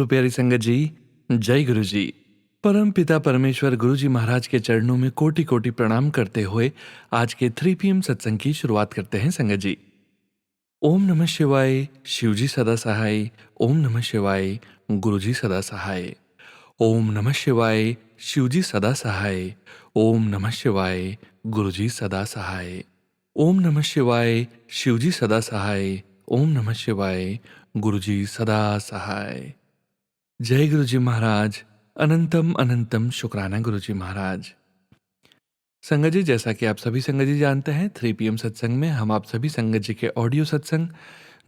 प्यारी संगत जी, जय गुरु जी। परम पिता परमेश्वर गुरु जी महाराज के चरणों में कोटि कोटि प्रणाम करते हुए आज के 3 PM सत्संग की शुरुआत करते हैं संगत जी। ओम नमः शिवाय, शिव जी सदा सहाय। ओम नमः शिवाय, गुरु जी सदा सहाय। ओम नमः शिवाय, शिव जी सदा सहाय। ओम नमः शिवाय, गुरु जी सदा सहाय। ओम नमः शिवाय, शिव जी सदा सहाय। ओम नमः शिवाय, गुरु जी सदा सहाय। जय गुरु जी महाराज। अनंतम अनंतम शुक्राना गुरु जी महाराज। संगत जी, जैसा कि आप सभी संगत जी जानते हैं, 3 PM सत्संग में हम आप सभी संगत जी के ऑडियो सत्संग,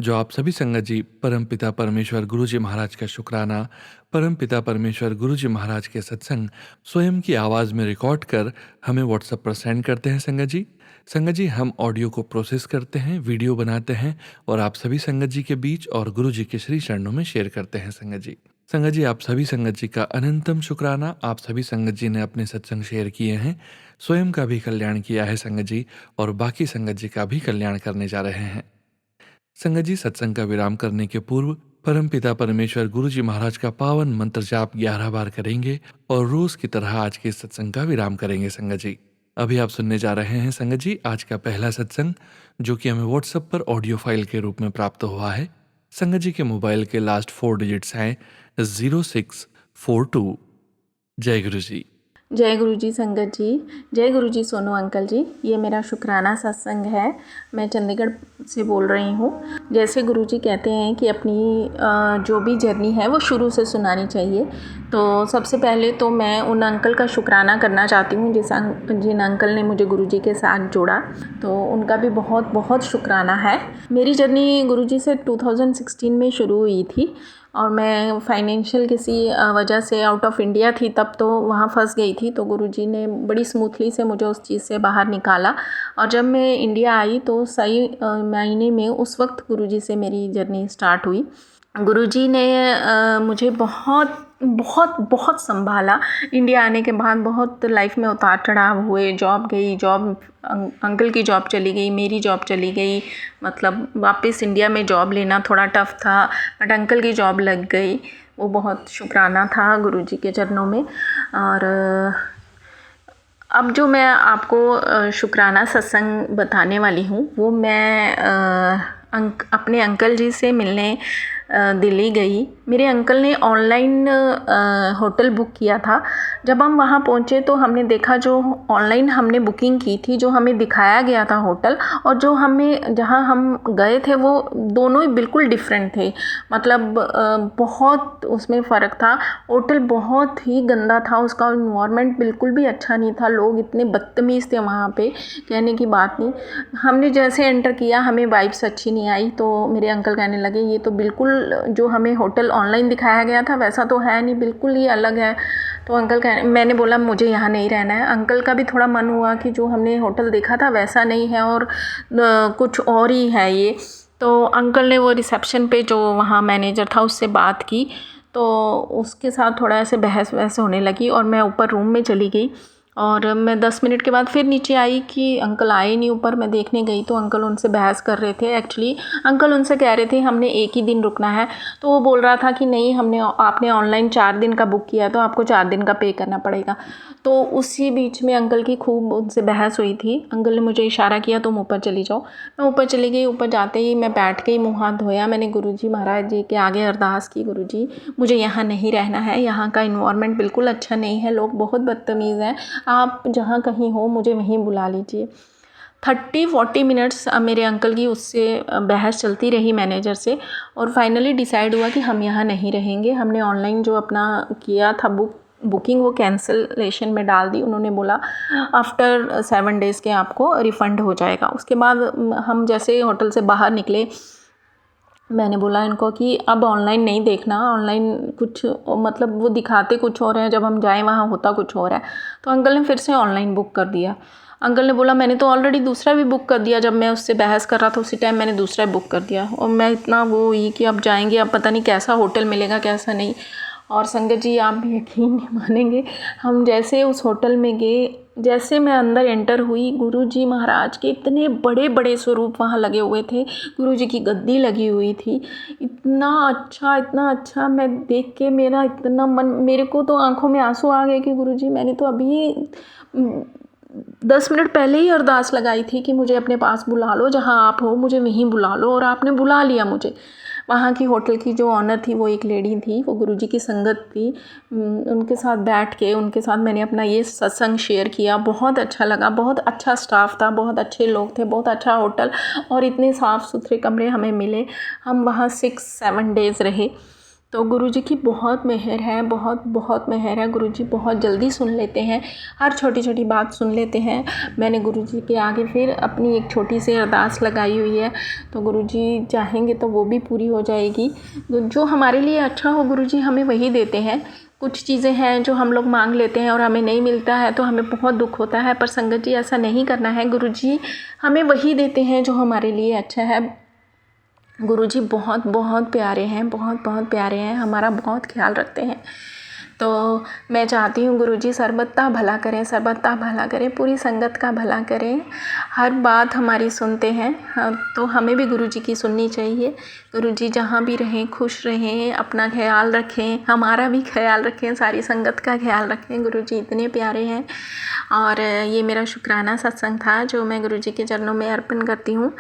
जो आप सभी संगत जी परम पिता परमेश्वर गुरु जी महाराज का शुक्राना, परम पिता परमेश्वर गुरु जी महाराज के सत्संग स्वयं की आवाज़ में रिकॉर्ड कर हमें व्हाट्सएप पर सेंड करते हैं संगत जी। संगत जी, हम ऑडियो को प्रोसेस करते हैं, वीडियो बनाते हैं और आप सभी संगत जी के बीच और गुरु जी के श्री चरणों में शेयर करते हैं संगत जी। संगत जी, आप सभी संगत जी का अनंतम शुक्राना। आप सभी संगत जी ने अपने सत्संग शेयर किए हैं, स्वयं का भी कल्याण किया है संगत जी, और बाकी संगत जी का भी कल्याण करने जा रहे हैं। संगत जी, सत्संग का विराम करने के पूर्व परम पिता परमेश्वर गुरु जी महाराज का पावन मंत्र जाप 11 बार करेंगे और रोज की तरह आज के सत्संग का विराम करेंगे संगत जी। अभी आप सुनने जा रहे हैं संगत जी आज का पहला सत्संग, जो कि हमें व्हाट्सएप पर ऑडियो फाइल के रूप में प्राप्त हुआ है। संगत जी के मोबाइल के लास्ट 4 डिजिट्स हैं 0642। जय गुरु जी। जय गुरु जी संगत जी। जय गुरु जी सोनू अंकल जी। ये मेरा शुक्राना सत्संग है। मैं चंडीगढ़ से बोल रही हूँ। जैसे गुरु जी कहते हैं कि अपनी जो भी जर्नी है वो शुरू से सुनानी चाहिए, तो सबसे पहले तो मैं उन अंकल का शुक्राना करना चाहती हूँ जिन अंकल ने मुझे गुरु जी के साथ जोड़ा, तो उनका भी बहुत बहुत शुक्राना है। मेरी जर्नी गुरु जी से 2016 में शुरू हुई थी और मैं फाइनेंशियल किसी वजह से आउट ऑफ इंडिया थी, तब तो वहाँ फंस गई थी। तो गुरुजी ने बड़ी स्मूथली से मुझे उस चीज़ से बाहर निकाला और जब मैं इंडिया आई तो सही महीने में उस वक्त गुरुजी से मेरी जर्नी स्टार्ट हुई। गुरुजी ने मुझे बहुत बहुत बहुत संभाला। इंडिया आने के बाद बहुत लाइफ में उतार चढ़ाव हुए। जॉब गई, अंकल की जॉब चली गई, मेरी जॉब चली गई, मतलब वापस इंडिया में जॉब लेना थोड़ा टफ़ था, बट अंकल की जॉब लग गई। वो बहुत शुक्राना था गुरुजी के चरणों में। और अब जो मैं आपको शुक्राना सत्संग बताने वाली हूँ वो मैं अपने अंकल जी से मिलने दिल्ली गई। मेरे अंकल ने ऑनलाइन होटल बुक किया था। जब हम वहाँ पहुँचे तो हमने देखा जो ऑनलाइन हमने बुकिंग की थी, जो हमें दिखाया गया था होटल, और जो हमें जहाँ हम गए थे वो दोनों ही बिल्कुल डिफरेंट थे। मतलब बहुत उसमें फ़र्क था। होटल बहुत ही गंदा था, उसका इन्वायरमेंट बिल्कुल भी अच्छा नहीं था, लोग इतने बदतमीज़ थे वहाँ पे, कहने की बात नहीं। हमने जैसे एंटर किया हमें वाइब्स अच्छी नहीं आई, तो मेरे अंकल कहने लगे ये तो बिल्कुल जो हमें होटल ऑनलाइन दिखाया गया था वैसा तो है नहीं, बिल्कुल ही अलग है। तो मैंने बोला मुझे यहाँ नहीं रहना है। अंकल का भी थोड़ा मन हुआ कि जो हमने होटल देखा था वैसा नहीं है और कुछ और ही है ये। तो अंकल ने वो रिसेप्शन पे जो वहाँ मैनेजर था उससे बात की, तो उसके साथ थोड़ा ऐसे बहस वहस होने लगी और मैं ऊपर रूम में चली गई। और मैं 10 मिनट के बाद फिर नीचे आई कि अंकल आए नहीं ऊपर। मैं देखने गई तो अंकल उनसे बहस कर रहे थे। एक्चुअली अंकल उनसे कह रहे थे हमने एक ही दिन रुकना है, तो वो बोल रहा था कि नहीं, आपने ऑनलाइन 4 दिन का बुक किया तो आपको 4 दिन का पे करना पड़ेगा। तो उसी बीच में अंकल की खूब उनसे बहस हुई थी। अंकल ने मुझे इशारा किया तुम ऊपर चली जाओ। मैं ऊपर चली गई। ऊपर जाते ही मैं बैठ गई, मुँह हाथ धोया। मैंने गुरुजी महाराज जी के आगे अरदास की, गुरुजी मुझे यहाँ नहीं रहना है, यहाँ का इन्वायरमेंट बिल्कुल अच्छा नहीं है, लोग बहुत बदतमीज़ हैं, आप जहाँ कहीं हो मुझे वहीं बुला लीजिए। 30-40 मिनट्स मेरे अंकल की उससे बहस चलती रही मैनेजर से, और फाइनली डिसाइड हुआ कि हम यहाँ नहीं रहेंगे। हमने ऑनलाइन जो अपना किया था बुकिंग वो कैंसलेशन में डाल दी। उन्होंने बोला आफ्टर 7 डेज़ के आपको रिफ़ंड हो जाएगा। उसके बाद हम जैसे होटल से बाहर निकले, मैंने बोला इनको कि अब ऑनलाइन नहीं देखना, ऑनलाइन कुछ मतलब वो दिखाते कुछ और है, जब हम जाएं वहाँ होता कुछ और है। तो अंकल ने फिर से ऑनलाइन बुक कर दिया। अंकल ने बोला मैंने तो ऑलरेडी दूसरा भी बुक कर दिया, जब मैं उससे बहस कर रहा था उसी टाइम मैंने दूसरा बुक कर दिया। और मैं इतना वो हुई कि अब जाएंगे, अब पता नहीं कैसा होटल मिलेगा कैसा नहीं। और संगत जी आप भी यकीन नहीं मानेंगे, हम जैसे उस होटल में गए जैसे मैं अंदर एंटर हुई, गुरुजी महाराज के इतने बड़े बड़े स्वरूप वहाँ लगे हुए थे। गुरुजी की गद्दी लगी हुई थी। इतना अच्छा मैं देख के मेरा इतना मन, मेरे को तो आंखों में आंसू आ गए कि गुरुजी मैंने तो अभी 10 मिनट पहले ही अरदास लगाई थी कि मुझे अपने पास बुला लो, जहाँ आप हो मुझे वहीं बुला लो, और आपने बुला लिया मुझे। वहाँ की होटल की जो ऑनर थी वो एक लेडी थी, वो गुरुजी की संगत थी। उनके साथ बैठ के उनके साथ मैंने अपना ये सत्संग शेयर किया। बहुत अच्छा लगा, बहुत अच्छा स्टाफ था, बहुत अच्छे लोग थे, बहुत अच्छा होटल, और इतने साफ़ सुथरे कमरे हमें मिले। हम वहाँ 6-7 डेज़ रहे। तो गुरुजी की बहुत मेहर है, बहुत बहुत मेहर है। गुरुजी बहुत जल्दी सुन लेते हैं, हर छोटी छोटी बात सुन लेते हैं। मैंने गुरुजी के आगे फिर अपनी एक छोटी सी अरदास लगाई हुई है, तो गुरुजी चाहेंगे तो वो भी पूरी हो जाएगी। जो हमारे लिए अच्छा हो गुरुजी हमें वही देते हैं। कुछ चीज़ें हैं जो हम लोग मांग लेते हैं और हमें नहीं मिलता है तो हमें बहुत दुख होता है, पर संगत जी ऐसा नहीं करना है। गुरुजी हमें वही देते हैं जो हमारे लिए अच्छा है। गुरुजी बहुत बहुत प्यारे हैं, बहुत बहुत प्यारे हैं, हमारा बहुत ख्याल रखते हैं। तो मैं चाहती हूँ गुरुजी सर्बत्ता भला करें, सर्बत्ता भला करें, पूरी संगत का भला करें। हर बात हमारी सुनते हैं, हाँ, तो हमें भी गुरुजी की सुननी चाहिए। गुरुजी जहाँ भी रहें खुश रहें, अपना ख्याल रखें, हमारा भी ख्याल रखें, सारी संगत का ख्याल रखें। गुरुजी इतने प्यारे हैं। और ये मेरा शुक्राना सत्संग था जो मैं गुरुजी के चरणों में अर्पण करती हूँ।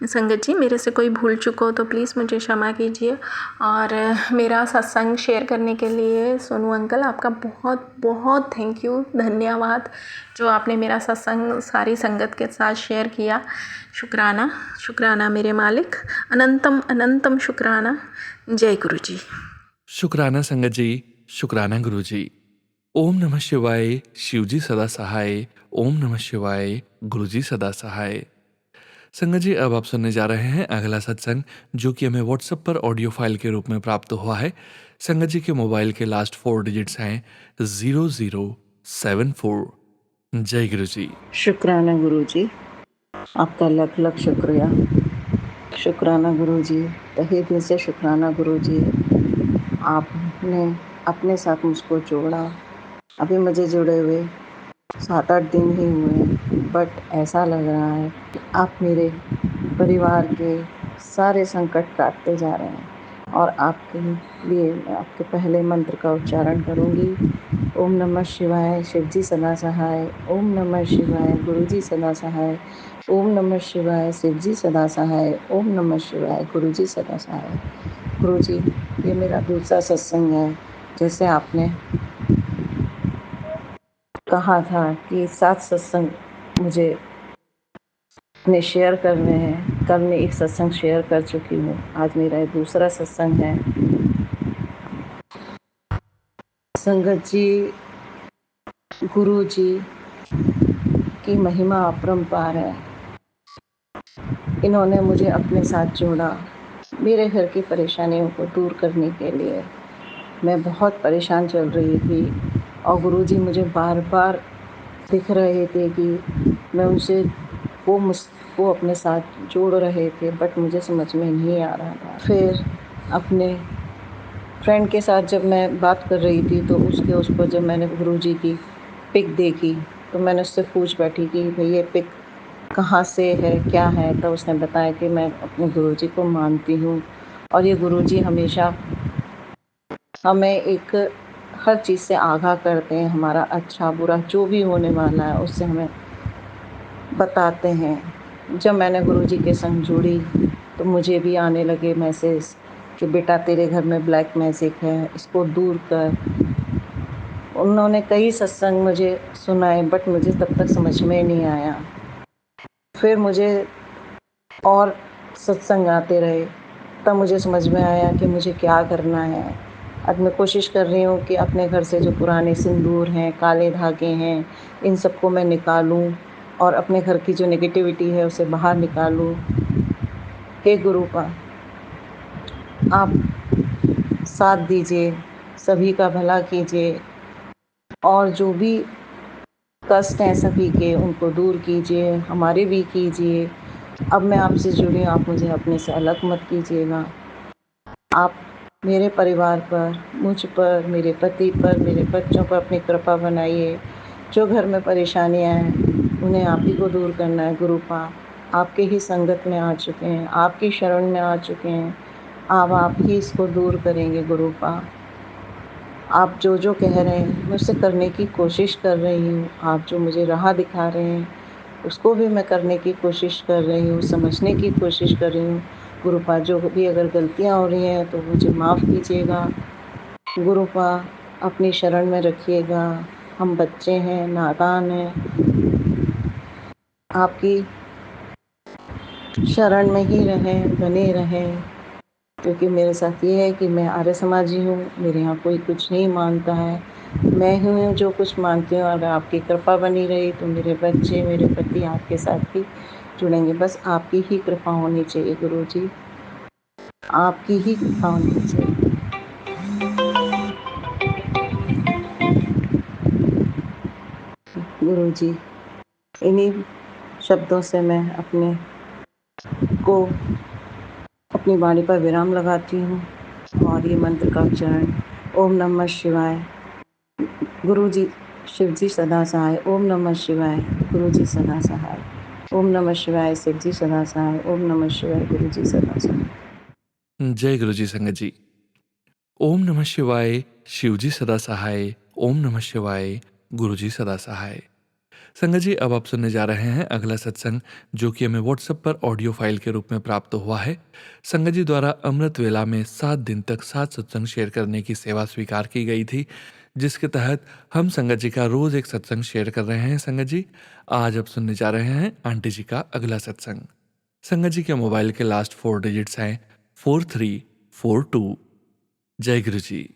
संगत जी मेरे से कोई भूल चूक हो तो प्लीज़ मुझे क्षमा कीजिए। और मेरा सत्संग शेयर करने के लिए सोनू अंकल आपका बहुत बहुत थैंक यू, धन्यवाद, जो आपने मेरा सत्संग सारी संगत के साथ शेयर किया। शुक्राना शुक्राना मेरे मालिक, अनंतम अनंतम शुक्राना। जय गुरुजी। शुक्राना संगत जी, शुक्राना गुरु जी। ओम नमः शिवाय, शिवजी सदा सहाय। ओम नमः शिवाय, गुरुजी सदा सहाय। संगत जी, अब आप सुनने जा रहे हैं अगला सत्संग, जो कि हमें व्हाट्सएप पर ऑडियो फाइल के रूप में प्राप्त हुआ है। संगत जी के मोबाइल के लास्ट 4 डिजिट्स हैं 0074। जय गुरु जी। शुक्राना गुरुजी, आपका लख लख शुक्रिया। शुक्राना गुरुजी, तहे दिल से शुक्राना गुरुजी। आपने अपने साथ मुझको जोड़ा। अभी मुझे जुड़े हुए 7-8 दिन ही हुए, बट ऐसा लग रहा है कि आप मेरे परिवार के सारे संकट काटते जा रहे हैं। और आपके लिए मैं आपके पहले मंत्र का उच्चारण करूँगी। ओम नमः शिवाय, शिवजी सदा सहाय। ओम नमः शिवाय, गुरुजी सदा सहाय। ओम नमः शिवाय, शिवजी सदा सहाय। ओम नमः शिवाय, गुरुजी सदा सहाय। गुरुजी, ये मेरा दूसरा सत्संग है। जैसे आपने कहा था कि 7 सत्संग मुझे अपने शेयर करने हैं। कल मैं एक सत्संग शेयर कर चुकी हूँ, आज मेरा ये दूसरा सत्संग है। संगत जी, गुरु जी की महिमा अपरंपार है। इन्होंने मुझे अपने साथ जोड़ा मेरे घर की परेशानियों को दूर करने के लिए। मैं बहुत परेशान चल रही थी और गुरुजी मुझे बार बार दिख रहे थे कि मैं उनसे वो अपने साथ जोड़ रहे थे, बट मुझे समझ में नहीं आ रहा था। फिर अपने फ्रेंड के साथ जब मैं बात कर रही थी तो उस पर जब मैंने गुरुजी की पिक देखी तो मैंने उससे पूछ बैठी कि भाई ये पिक कहाँ से है, क्या है। तो उसने बताया कि मैं अपने गुरुजी को मानती हूँ और ये गुरुजी हमेशा हमें एक हर चीज़ से आगाह करते हैं। हमारा अच्छा बुरा जो भी होने वाला है उससे हमें बताते हैं। जब मैंने गुरुजी के संग जुड़ी तो मुझे भी आने लगे मैसेज कि बेटा तेरे घर में ब्लैक मैजिक है, इसको दूर कर। उन्होंने कई सत्संग मुझे सुनाए, बट मुझे तब तक समझ में नहीं आया। फिर मुझे और सत्संग आते रहे, तब मुझे समझ में आया कि मुझे क्या करना है। अब मैं कोशिश कर रही हूँ कि अपने घर से जो पुराने सिंदूर हैं, काले धागे हैं, इन सबको मैं निकालूं और अपने घर की जो नेगेटिविटी है उसे बाहर निकालूं। हे गुरुपा, आप साथ दीजिए, सभी का भला कीजिए और जो भी कष्ट हैं सभी के उनको दूर कीजिए, हमारे भी कीजिए। अब मैं आपसे जुड़ी हूँ, आप मुझे अपने से अलग मत कीजिएगा। आप मेरे परिवार पर, मुझ पर, मेरे पति पर, मेरे बच्चों पर अपनी कृपा बनाइए। जो घर में परेशानियाँ हैं उन्हें आप ही को दूर करना है गुरुपा। आपके ही संगत में आ चुके हैं, आपकी शरण में आ चुके हैं, अब आप ही इसको दूर करेंगे गुरुपा। आप जो कह रहे हैं मैं उससे करने की कोशिश कर रही हूँ। आप जो मुझे राह दिखा रहे हैं उसको भी मैं करने की कोशिश कर रही हूँ, समझने की कोशिश कर रही हूँ। गुरुपा जो भी अगर गलतियाँ हो रही हैं तो मुझे माफ़ कीजिएगा। गुरुपा अपनी शरण में रखिएगा। हम बच्चे हैं, नादान हैं, आपकी शरण में ही रहें, बने रहें। क्योंकि मेरे साथ ये है कि मैं आर्य समाजी हूँ, मेरे यहाँ कोई कुछ नहीं मानता है। मैं ही हूँ जो कुछ मानती हूँ। अगर आपकी कृपा बनी रही तो मेरे बच्चे, मेरे पति आपके साथ भी जुड़ेंगे। बस आपकी ही कृपा होनी चाहिए गुरुजी, आपकी ही कृपा होनी चाहिए। गुरुजी, इन्हीं शब्दों से मैं अपने को अपनी वाणी पर विराम लगाती हूँ और ये मंत्र का उच्चारण ओम नमः शिवाय। गुरुजी शिवजी सदा सहाय। ओम नमः शिवाय। गुरुजी सदा सहाय। ओम नमः शिवाय। शिवजी सदा सहाय। ओम नमः शिवाय। गुरुजी सदा सहाय। जय गुरुजी संगत जी। ओम नमः शिवाय, शिवजी सदा सहाय। ओम नमः शिवाय, गुरुजी सदा सहाय। संगत जी, अब आप सुनने जा रहे हैं अगला सत्संग, जो कि हमें व्हाट्सएप पर ऑडियो फाइल के रूप में प्राप्त हुआ है। संगत जी द्वारा अमृत वेला में 7 दिन तक 7 सत्संग शेयर करने की सेवा स्वीकार की गई थी, जिसके तहत हम संगत जी का रोज एक सत्संग शेयर कर रहे हैं। संगत जी, आज अब सुनने जा रहे हैं आंटी जी का अगला सत्संग। संगत जी के मोबाइल के लास्ट 4 डिजिट्स हैं 4342। जय गुरु जी।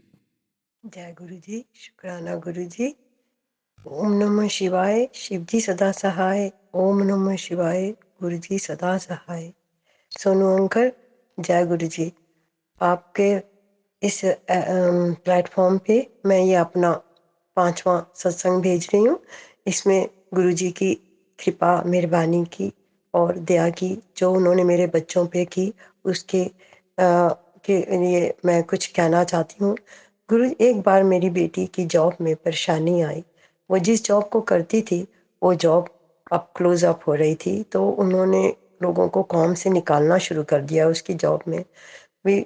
जय गुरु जी। शुक्राना गुरु जी। ओम नमः शिवाय। शिवजी सदा सहाय। ओम नमः शिवाय। गुरु जी सदा सहाय। सोनू अंकल, जय गुरु जी। आपके इस प्लेटफॉर्म पे मैं ये अपना 5वां सत्संग भेज रही हूँ। इसमें गुरु जी की कृपा, मेहरबानी की और दया की जो उन्होंने मेरे बच्चों पे की, उसके के लिए मैं कुछ कहना चाहती हूँ। गुरु, एक बार मेरी बेटी की जॉब में परेशानी आई। वो जिस जॉब को करती थी वो जॉब अब क्लोज अप हो रही थी, तो उन्होंने लोगों को काम से निकालना शुरू कर दिया उसकी जॉब में भी।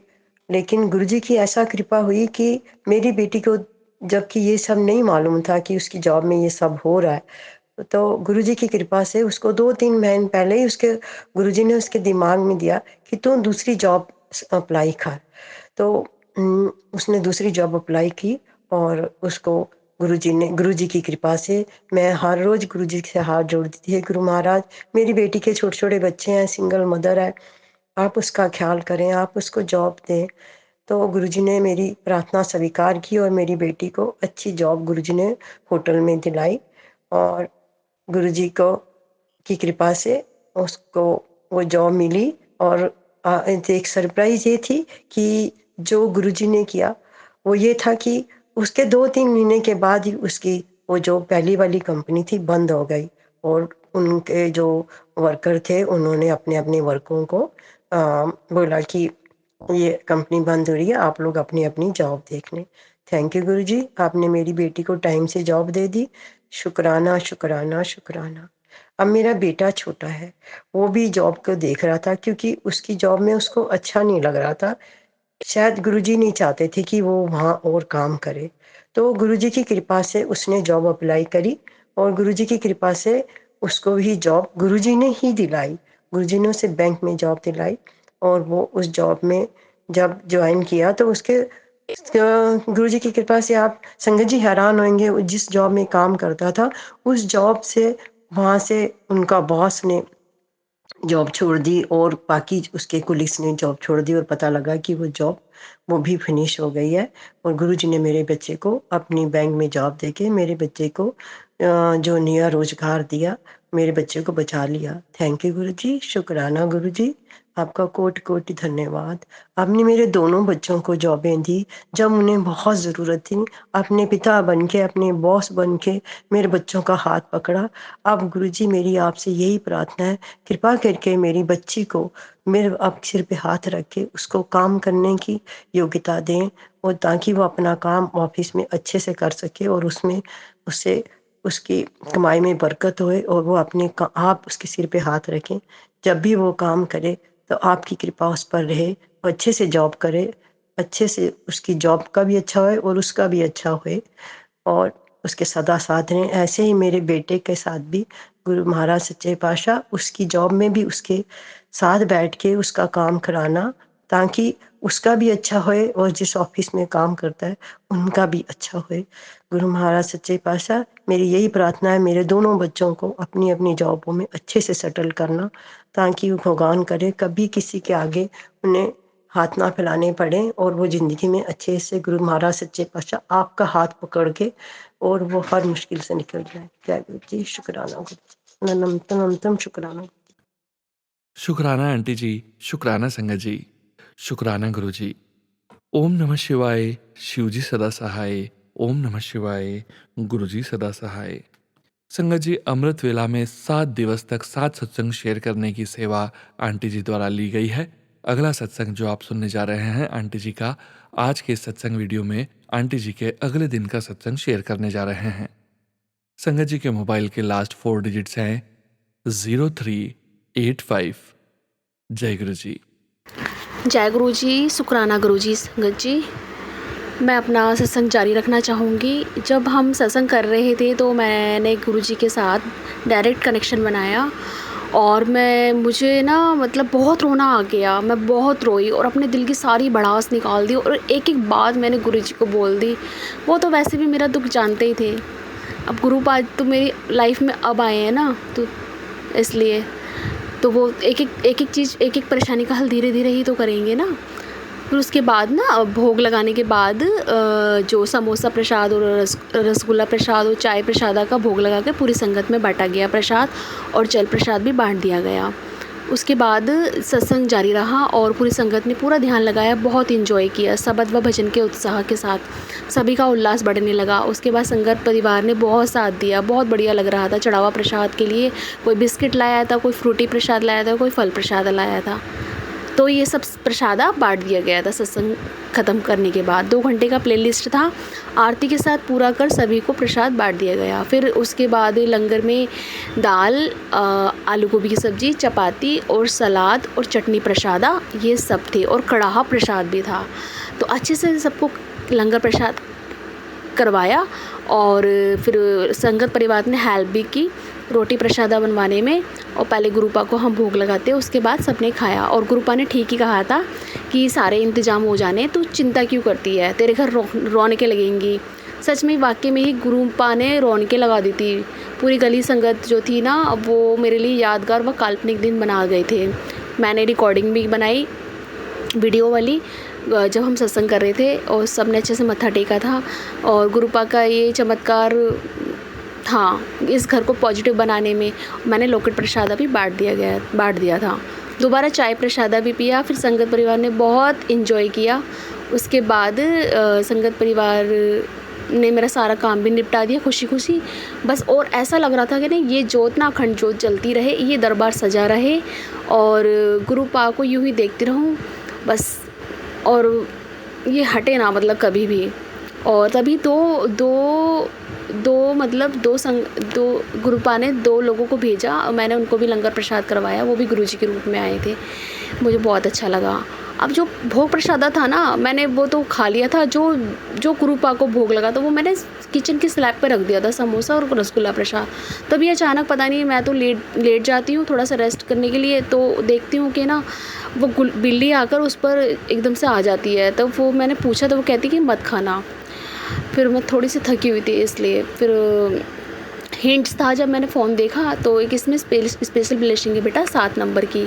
लेकिन गुरुजी की ऐसा कृपा हुई कि मेरी बेटी को, जबकि ये सब नहीं मालूम था कि उसकी जॉब में ये सब हो रहा है, तो गुरुजी की कृपा से उसको 2-3 महीने पहले ही उसके गुरुजी ने उसके दिमाग में दिया कि तू दूसरी जॉब अप्लाई कर। तो उसने दूसरी जॉब अप्लाई की और उसको गुरुजी की कृपा से मैं हर रोज गुरुजी से हाथ जोड़ती थी, गुरु महाराज, मेरी बेटी के छोटे-छोटे बच्चे हैं, सिंगल मदर है, आप उसका ख्याल करें, आप उसको जॉब दें। तो गुरुजी ने मेरी प्रार्थना स्वीकार की और मेरी बेटी को अच्छी जॉब गुरुजी ने होटल में दिलाई और गुरुजी को की कृपा से उसको वो जॉब मिली। और एक सरप्राइज़ ये थी कि जो गुरुजी ने किया वो ये था कि उसके 2-3 महीने के बाद ही उसकी वो जो पहली वाली कंपनी थी बंद हो गई और उनके जो वर्कर थे उन्होंने अपने-अपने वर्करों को बोला कि ये कंपनी बंद हो रही है, आप लोग अपनी-अपनी जॉब देख लें। थैंक यू गुरुजी, आपने मेरी बेटी को टाइम से जॉब दे दी। शुक्राना, शुक्राना, शुक्राना। अब मेरा बेटा छोटा है, वो भी जॉब को देख रहा था क्योंकि उसकी जॉब में उसको अच्छा नहीं लग रहा था। शायद गुरुजी नहीं चाहते थे कि वो वहाँ और काम करे। तो गुरुजी की कृपा से उसने जॉब अप्लाई करी और गुरुजी की कृपा से उसको भी जॉब गुरुजी ने ही दिलाई। गुरुजी ने उसे बैंक में जॉब दिलाई और वो उस जॉब में जब जॉइन किया तो उसके गुरुजी की कृपा से आप संगत जी हैरान होंगे, वो जिस जॉब में काम करता था, उस जॉब से वहाँ से उनका बॉस ने जॉब छोड़ दी और बाकी उसके कोलीग्स ने जॉब छोड़ दी और पता लगा कि वो भी फिनिश हो गई है। और गुरुजी ने मेरे बच्चे को अपनी बैंक में जॉब देके मेरे बच्चे को जो नया रोज़गार दिया, मेरे बच्चे को बचा लिया। थैंक यू गुरुजी, शुक्राना गुरुजी, आपका कोटि-कोटि धन्यवाद। आपने मेरे दोनों बच्चों को जॉबें दी जब उन्हें बहुत ज़रूरत थी। अपने पिता बन के, अपने बॉस बन के मेरे बच्चों का हाथ पकड़ा। अब गुरुजी मेरी आपसे यही प्रार्थना है, कृपा करके मेरी बच्ची को मेरे आप सिर पे हाथ रख के उसको काम करने की योग्यता दें और ताकि वो अपना काम ऑफ़िस में अच्छे से कर सके और उसमें उसे उसकी कमाई में बरकत होए और वो आप उसके सिर पे हाथ रखें। जब भी वो काम करे तो आपकी कृपा उस पर रहे, वो अच्छे से जॉब करे, अच्छे से उसकी जॉब का भी अच्छा होए और उसका भी अच्छा होए और उसके सदा साथ रहें। ऐसे ही मेरे बेटे के साथ भी गुरु महाराज सच्चे पातशाह उसकी जॉब में भी उसके साथ बैठ के उसका काम कराना, ताकि उसका भी अच्छा होए और जिस ऑफिस में काम करता है उनका भी अच्छा होए। गुरु महाराज सच्चे पातशाह, मेरी यही प्रार्थना है मेरे दोनों बच्चों को अपनी अपनी जॉबों में अच्छे से सेटल करना, ताकि वो भगवान करे कभी किसी के आगे उन्हें हाथ ना फैलाने पड़े और वो ज़िंदगी में अच्छे से गुरु महाराज सच्चे पातशाह आपका हाथ पकड़ के और वो हर मुश्किल से निकल जाए। जय गुरु जी, शुक्राना गुरु जी, नमतम शुक्राना। शुक्राना आंटी जी, शुक्राना संगत जी, शुक्राना गुरु जी। ओम नमः शिवाय, शिव जी सदा सहाय। ओम नमः शिवाय, गुरु जी सदा सहाय। संगत जी, अमृत वेला में 7 दिवस तक 7 सत्संग शेयर करने की सेवा आंटी जी द्वारा ली गई है। अगला सत्संग जो आप सुनने जा रहे हैं आंटी जी का, आज के सत्संग वीडियो में आंटी जी के अगले दिन का सत्संग शेयर करने जा रहे हैं। संगत जी के मोबाइल के लास्ट 4 डिजिट्स हैं 0385। जय गुरु जी। जय गुरु जी, शुक्राना गुरु जी। संगत जी, मैं अपना सत्संग जारी रखना चाहूँगी। जब हम सत्संग कर रहे थे तो मैंने गुरु जी के साथ डायरेक्ट कनेक्शन बनाया और मुझे ना मतलब बहुत रोना आ गया। मैं बहुत रोई और अपने दिल की सारी भड़ास निकाल दी और एक एक बात मैंने गुरु जी को बोल दी। वो तो वैसे भी मेरा दुख जानते ही थे। अब गुरु पाद तो मेरी लाइफ में अब आए हैं ना, तो इसलिए तो वो एक एक चीज़, एक एक परेशानी का हल धीरे धीरे ही तो करेंगे ना। फिर उसके बाद ना भोग लगाने के बाद जो समोसा प्रसाद और रसगुल्ला प्रसाद और चाय प्रसादा का भोग लगा के पूरी संगत में बांटा गया प्रसाद, और जल प्रसाद भी बांट दिया गया। उसके बाद सत्संग जारी रहा और पूरी संगत ने पूरा ध्यान लगाया, बहुत इन्जॉय किया। सबद व भजन के उत्साह के साथ सभी का उल्लास बढ़ने लगा। उसके बाद संगत परिवार ने बहुत साथ दिया, बहुत बढ़िया लग रहा था। चढ़ावा प्रसाद के लिए कोई बिस्किट लाया था, कोई फ्रूटी प्रसाद लाया था, कोई फल प्रसाद लाया था। तो ये सब प्रसादा बांट दिया गया था सत्संग ख़त्म करने के बाद। 2 घंटे का प्लेलिस्ट था, आरती के साथ पूरा कर सभी को प्रसाद बांट दिया गया। फिर उसके बाद लंगर में दाल, आलू गोभी की सब्ज़ी, चपाती और सलाद और चटनी प्रसादा ये सब थे, और कड़ाहा प्रसाद भी था। तो अच्छे से सबको लंगर प्रसाद करवाया और फिर संगत परिवार ने हेल्प भी की रोटी प्रसादा बनवाने में। और पहले गुरुपा को हम भोग लगाते, उसके बाद सबने खाया। और गुरुपा ने ठीक ही कहा था कि सारे इंतज़ाम हो जाने, तो चिंता क्यों करती है, तेरे घर रौनकें लगेंगी। सच में वाकई में ही गुरुपा ने रौनकें लगा दी थी। पूरी गली संगत जो थी ना, वो मेरे लिए यादगार व काल्पनिक दिन बना गए थे। मैंने रिकॉर्डिंग भी बनाई वीडियो वाली जब हम सत्संग कर रहे थे, और सब ने अच्छे से मत्था टेका था। और गुरुपा का ये चमत्कार था इस घर को पॉजिटिव बनाने में। मैंने लोकेट प्रसादा भी बांट दिया था। दोबारा चाय प्रसादा भी पिया। फिर संगत परिवार ने बहुत इन्जॉय किया। उसके बाद संगत परिवार ने मेरा सारा काम भी निपटा दिया खुशी खुशी बस। और ऐसा लग रहा था कि नहीं, ये जोत ना अखंड जोत जलती रहे, ये दरबार सजा रहे और गुरुपा को यूँ ही देखती रहूँ बस, और ये हटे ना मतलब कभी भी। और तभी दो गुरुपा ने 2 लोगों को भेजा, मैंने उनको भी लंगर प्रसाद करवाया। वो भी गुरुजी के रूप में आए थे, मुझे बहुत अच्छा लगा। अब जो भोग प्रसादा था ना, मैंने वो तो खा लिया था। जो गुरुपा को भोग लगा, तो वो मैंने किचन की स्लैब पे रख दिया था, समोसा और रसगुल्ला प्रसाद। तभी अचानक पता नहीं, मैं तो लेट जाती हूँ थोड़ा सा रेस्ट करने के लिए, तो देखती हूँ कि ना वो बिल्ली आकर उस पर एकदम से आ जाती है। तो वो मैंने पूछा तो वो कहती कि मत खाना। फिर मैं थोड़ी सी थकी हुई थी, इसलिए फिर हिंट्स था। जब मैंने फ़ोन देखा तो एक इसमें स्पेशल ब्लेसिंग है बेटा 7 नंबर की।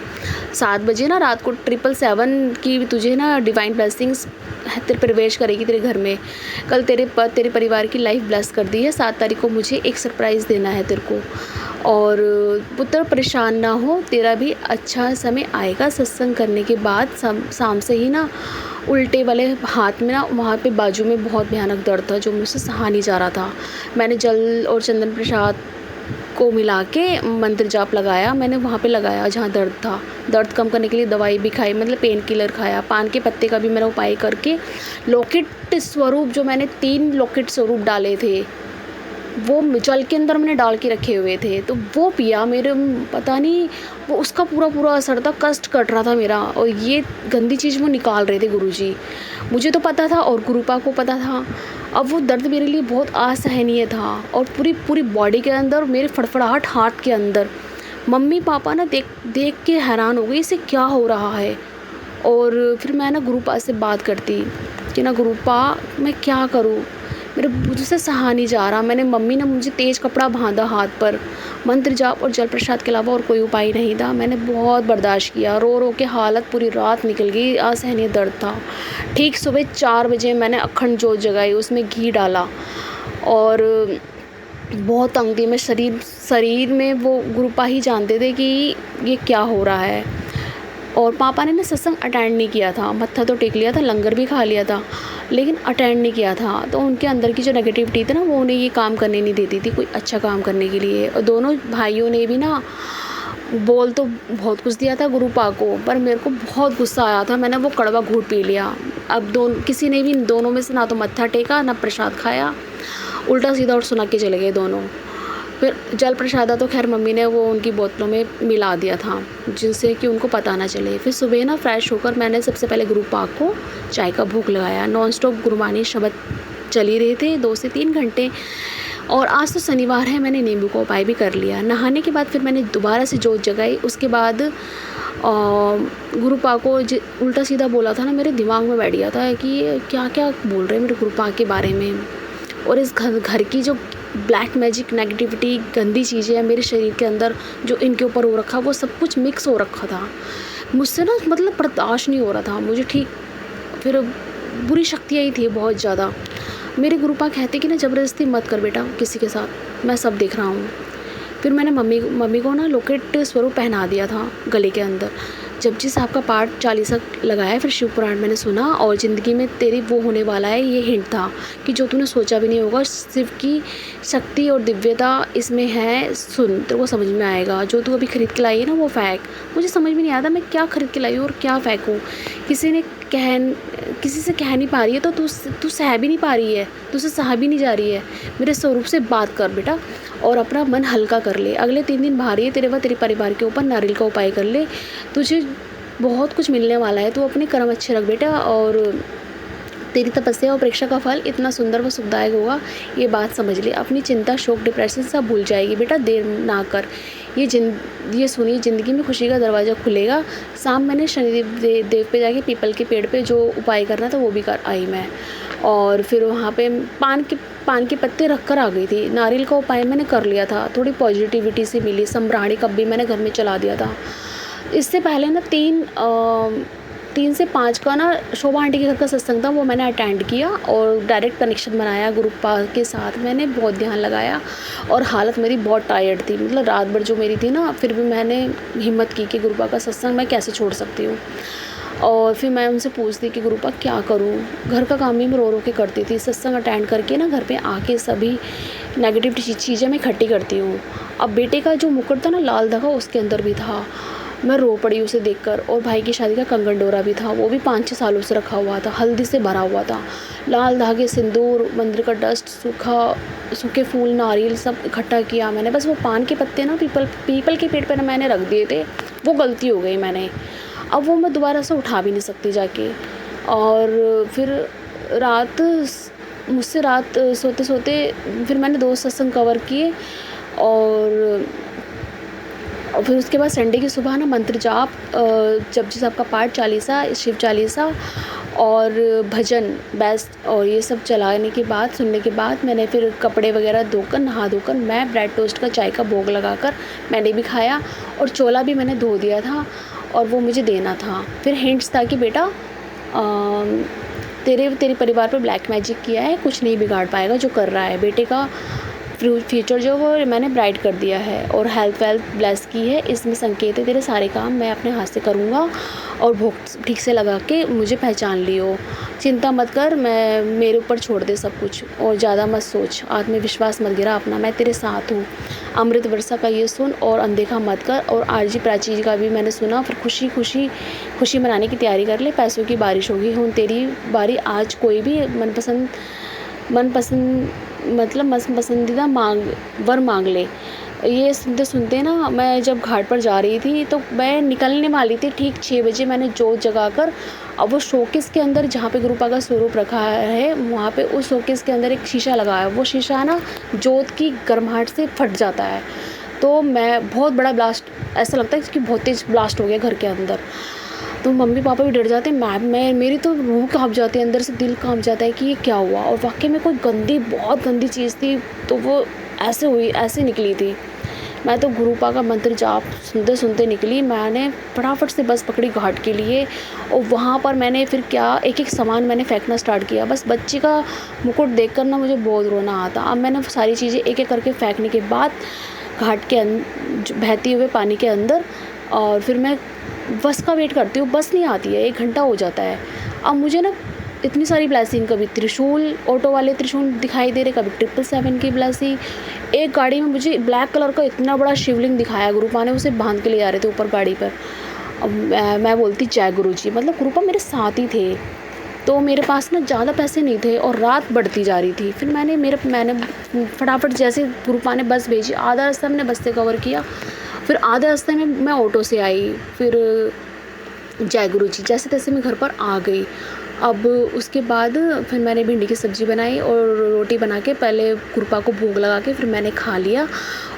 7 बजे ना रात को 777 की तुझे ना डिवाइन ब्लेसिंग्स तेरे प्रवेश करेगी तेरे घर में। कल तेरे परिवार की लाइफ ब्लेस कर दी है। 7 तारीख को मुझे एक सरप्राइज़ देना है तेरे को, और पुत्र परेशान ना हो, तेरा भी अच्छा समय आएगा। सत्संग करने के बाद शाम से ही ना उल्टे वाले हाथ में ना, वहाँ पे बाजू में बहुत भयानक दर्द था जो मुझसे सहा नहीं जा रहा था। मैंने जल और चंदन प्रसाद को मिला के मंत्र जाप लगाया, मैंने वहाँ पे लगाया जहाँ दर्द था। दर्द कम करने के लिए दवाई भी खाई, मतलब पेन किलर खाया। पान के पत्ते का भी मैंने उपाय करके लॉकेट स्वरूप, जो मैंने 3 लॉकेट स्वरूप डाले थे वो जल के अंदर मैंने डाल के रखे हुए थे, तो वो पिया। मेरे पता नहीं वो उसका पूरा असर था, कष्ट कट रहा था मेरा, और ये गंदी चीज़ वो निकाल रहे थे गुरुजी। मुझे तो पता था और गुरुपा को पता था। अब वो दर्द मेरे लिए बहुत असहनीय था, और पूरी बॉडी के अंदर, मेरे फड़फड़ाहट हाथ के अंदर। मम्मी पापा ना देख के हैरान हो गई, इसे क्या हो रहा है। और फिर मैं ना गुरुपा से बात करती कि ना गुरुपा मैं क्या करूँ, मुझसे सहा नहीं जा रहा। मम्मी ने मुझे तेज़ कपड़ा बांधा हाथ पर। मंत्र जाप और जल प्रसाद के अलावा और कोई उपाय नहीं था। मैंने बहुत बर्दाश्त किया, रो के हालत पूरी रात निकल गई, असहनीय दर्द था। ठीक सुबह 4 बजे मैंने अखंड जोत जगाई, उसमें घी डाला, और बहुत तंग थी मैं। शरीर में वो गुरुपा ही जानते थे कि ये क्या हो रहा है। और पापा ने ना सत्संग अटेंड नहीं किया था, मत्था तो टेक लिया था, लंगर भी खा लिया था, लेकिन अटेंड नहीं किया था। तो उनके अंदर की जो नेगेटिविटी थी ना, वो उन्हें ये काम करने नहीं देती थी, कोई अच्छा काम करने के लिए। और दोनों भाइयों ने भी ना बोल तो बहुत कुछ दिया था गुरुपा को, पर मेरे को बहुत गुस्सा आया था। मैंने वो कड़वा घूंट पी लिया। अब किसी ने भी दोनों में से ना तो मत्था टेका ना प्रसाद खाया, उल्टा सीधा और सुना के चले गए दोनों। फिर जल प्रसादा तो खैर मम्मी ने वो उनकी बोतलों में मिला दिया था, जिनसे कि उनको पता ना चले। फिर सुबह ना फ्रेश होकर मैंने सबसे पहले गुरुपा को चाय का भोग लगाया। नॉन स्टॉप गुरुबानी शब्द चल ही रहे थे 2 से 3 घंटे। और आज तो शनिवार है, मैंने नींबू का उपाय भी कर लिया। नहाने के बाद फिर मैंने दोबारा से जोत जगाई। उसके बाद गुरुपा को उल्टा सीधा बोला था ना, मेरे दिमाग में बैठ गया था कि ये क्या क्या बोल रहे हैं मेरे गुरुपा के बारे में। और इस घर की जो ब्लैक मैजिक नेगेटिविटी गंदी चीज़ें हैं मेरे शरीर के अंदर, जो इनके ऊपर हो रखा, वो सब कुछ मिक्स हो रखा था। मुझसे ना मतलब बर्दाश्त नहीं हो रहा था मुझे। ठीक फिर बुरी शक्तियाँ ही थी बहुत ज़्यादा। मेरे गुरुपा कहते कि ना ज़बरदस्ती मत कर बेटा किसी के साथ, मैं सब देख रहा हूँ। फिर मैंने मम्मी को ना लोकेट स्वरूप पहना दिया था गले के अंदर। जपजी साहब का पाठ 40 लगाया। फिर शिव पुराण मैंने सुना, और ज़िंदगी में तेरी वो होने वाला है, ये हिंट था कि जो तूने सोचा भी नहीं होगा। शिव की शक्ति और दिव्यता इसमें है, सुन तेरे को समझ में आएगा। जो तू अभी खरीद के लाई है ना वो फेंक। मुझे समझ में नहीं आता मैं क्या खरीद के लाई हूँ और क्या फेंकूँ। किसी से कह नहीं पा रही है तो तू सह भी नहीं पा रही है, तुझसे सहा भी नहीं जा रही है। मेरे स्वरूप से बात कर बेटा, और अपना मन हल्का कर ले। अगले 3 दिन भारी है तेरे व तेरे परिवार के ऊपर, नारियल का उपाय कर ले, तुझे बहुत कुछ मिलने वाला है। तू अपने कर्म अच्छे रख बेटा, और तेरी तपस्या और परीक्षा का फल इतना सुंदर व सुखदायक होगा, ये बात समझ ले। अपनी चिंता, शोक, डिप्रेशन सब भूल जाएगी बेटा, देर ना कर। ये सुनिए, ज़िंदगी में खुशी का दरवाज़ा खुलेगा। शाम मैंने शनिदेव देव पे जाके पीपल के पेड़ पे जो उपाय करना था वो भी कर आई मैं। और फिर वहाँ पे पान के पत्ते रख कर आ गई थी। नारियल का उपाय मैंने कर लिया था, थोड़ी पॉजिटिविटी सी मिली। सम्राणी कप भी मैंने घर में चला दिया था। इससे पहले ना 3 से 5 का ना शोभा आंटी के घर का सत्संग था, वो मैंने अटेंड किया और डायरेक्ट कनेक्शन बनाया गुरुपा के साथ। मैंने बहुत ध्यान लगाया, और हालत मेरी बहुत टायर्ड थी, मतलब रात भर जो मेरी थी ना, फिर भी मैंने हिम्मत की कि गुरुपा का सत्संग मैं कैसे छोड़ सकती हूँ। और फिर मैं उनसे पूछती कि गुरुपा क्या करूँ। घर का काम भी मैं रो के करती थी। सत्संग अटेंड करके ना घर पे आके सभी नेगेटिव चीज़ें मैं इकट्ठी करती हूँ। अब बेटे का जो मुकुट था ना, लाल धागा उसके अंदर भी था, मैं रो पड़ी उसे देखकर। और भाई की शादी का कंगन डोरा भी था, वो भी 5-6 सालों से रखा हुआ था, हल्दी से भरा हुआ था। लाल धागे, सिंदूर, मंदिर का डस्ट, सूखे फूल, नारियल सब इकट्ठा किया मैंने। बस वो पान के पत्ते ना पीपल के पेड़ पर मैंने रख दिए थे, वो गलती हो गई मैंने। अब वो मैं दोबारा से उठा भी नहीं सकती जाके। और फिर मुझसे रात सोते सोते फिर मैंने 2 सत्संग कवर किए। और फिर उसके बाद संडे की सुबह ना मंत्र जाप, जपजी साहब का पाठ, चालीसा, शिव चालीसा और भजन बेस्ट, और ये सब चलाने के बाद, सुनने के बाद मैंने फिर कपड़े वगैरह धोकर, नहा धोकर, मैं ब्रेड टोस्ट का चाय का भोग लगाकर मैंने भी खाया। और चोला भी मैंने धो दिया था और वो मुझे देना था। फिर हिंट्स था कि बेटा तेरे परिवार पर ब्लैक मैजिक किया है, कुछ नहीं बिगाड़ पाएगा जो कर रहा है। बेटे का फ्यूचर जो वो मैंने ब्राइट कर दिया है, और हेल्थ वेल्थ ब्लेस की है। इसमें संकेत है तेरे सारे काम मैं अपने हाथ से करूँगा, और भोग ठीक से लगा के मुझे पहचान लियो। चिंता मत कर, मेरे ऊपर छोड़ दे सब कुछ, और ज़्यादा मत सोच, आत्मविश्वास मत गिरा अपना, मैं तेरे साथ हूँ। अमृत वर्षा का ये सुन और अनदेखा मत कर। और आरजी प्राची का भी मैंने सुना। फिर खुशी मनाने की तैयारी कर ले, पैसों की बारिश होगी। हूँ तेरी बारी आज, कोई भी मनपसंद मतलब पसंदीदा वर मांग ले। ये सुनते सुनते ना मैं जब घाट पर जा रही थी तो मैं निकलने वाली थी, ठीक 6 बजे मैंने जोत जगाकर, अब वो शोकेस के अंदर जहाँ पे गुरुपा का स्वरूप रखा है वहाँ पे उस शोकेस के अंदर एक शीशा लगा है। वो शीशा ना जोत की गर्माहट से फट जाता है, तो मैं बहुत बड़ा ब्लास्ट, ऐसा लगता है कि बहुत तेज ब्लास्ट हो गया घर के अंदर। तो मम्मी पापा भी डर जाते हैं, मैं मेरी तो रूह काँप जाती है, अंदर से दिल काँप जाता है कि ये क्या हुआ। और वाकई में कोई बहुत गंदी चीज़ थी, तो वो ऐसे निकली थी। मैं तो गुरुपा का मंत्र जाप सुनते सुनते निकली। मैंने फटाफट से बस पकड़ी घाट के लिए, और वहाँ पर मैंने फिर एक एक सामान मैंने फेंकना स्टार्ट किया। बस बच्ची का मुकुट देखकर ना मुझे बहुत रोना आता। अब मैंने सारी चीज़ें एक एक करके फेंकने के बाद घाट के बहते हुए पानी के अंदर, और फिर मैं बस का वेट करती हूँ। बस नहीं आती है, 1 घंटा हो जाता है। अब मुझे ना इतनी सारी ब्लेसिंग, कभी त्रिशूल, ऑटो वाले त्रिशूल दिखाई दे रहे, कभी 777 की ब्लेसिंग। एक गाड़ी में मुझे ब्लैक कलर का इतना बड़ा शिवलिंग दिखाया, गुरुपा ने उसे बांध के ले जा रहे थे ऊपर गाड़ी पर। अब मैं बोलती जय गुरु जी, मतलब गुरुपा मेरे साथ ही थे। तो मेरे पास ना ज़्यादा पैसे नहीं थे और रात बढ़ती जा रही थी। फिर मैंने फटाफट जैसे गुरुपा ने बस भेजी, आधा रास्ता मैंने बस से कवर किया, फिर आधे रास्ते में मैं ऑटो से आई। फिर जय गुरु जी जैसे तैसे मैं घर पर आ गई। अब उसके बाद फिर मैंने भिंडी की सब्ज़ी बनाई और रोटी बना के पहले गुरुपा को भोग लगा के फिर मैंने खा लिया।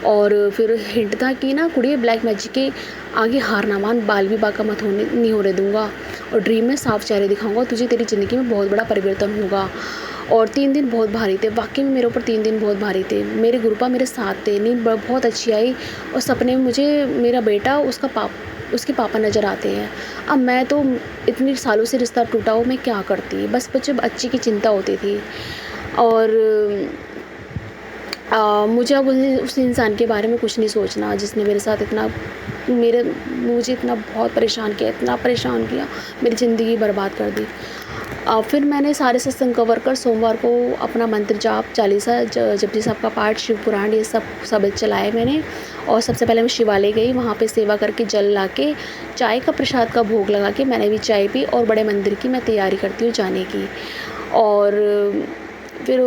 और फिर हिंट था कि ना कुड़िए, ब्लैक मैजिक के आगे हार ना मान, बाल भी बाका मत नहीं होने दूंगा, और ड्रीम में साफ चेहरे दिखाऊंगा तुझे, तेरी ज़िंदगी में बहुत बड़ा परिवर्तन होगा। और 3 दिन बहुत भारी थे, वाकई में मेरे ऊपर 3 दिन बहुत भारी थे। मेरे गुरुपा मेरे साथ थे, नींद बहुत अच्छी आई, और सपने में मुझे मेरा बेटा उसके पापा नज़र आते हैं। अब मैं तो इतनी सालों से रिश्ता टूटा हो, मैं क्या करती, बस मुझे बच्ची की चिंता होती थी। और मुझे अब उस इंसान के बारे में कुछ नहीं सोचना जिसने मेरे साथ मुझे इतना बहुत परेशान किया, मेरी ज़िंदगी बर्बाद कर दी। फिर मैंने सारे सत्संग कवर कर सोमवार को अपना मंत्र जाप, चालीसा, जपजी साहब का पाठ, शिव पुराण, ये सब चलाए मैंने। और सबसे पहले मैं शिवालय गई, वहाँ पे सेवा करके जल लाके चाय का प्रसाद का भोग लगा के मैंने भी चाय पी, और बड़े मंदिर की मैं तैयारी करती हूँ जाने की। और फिर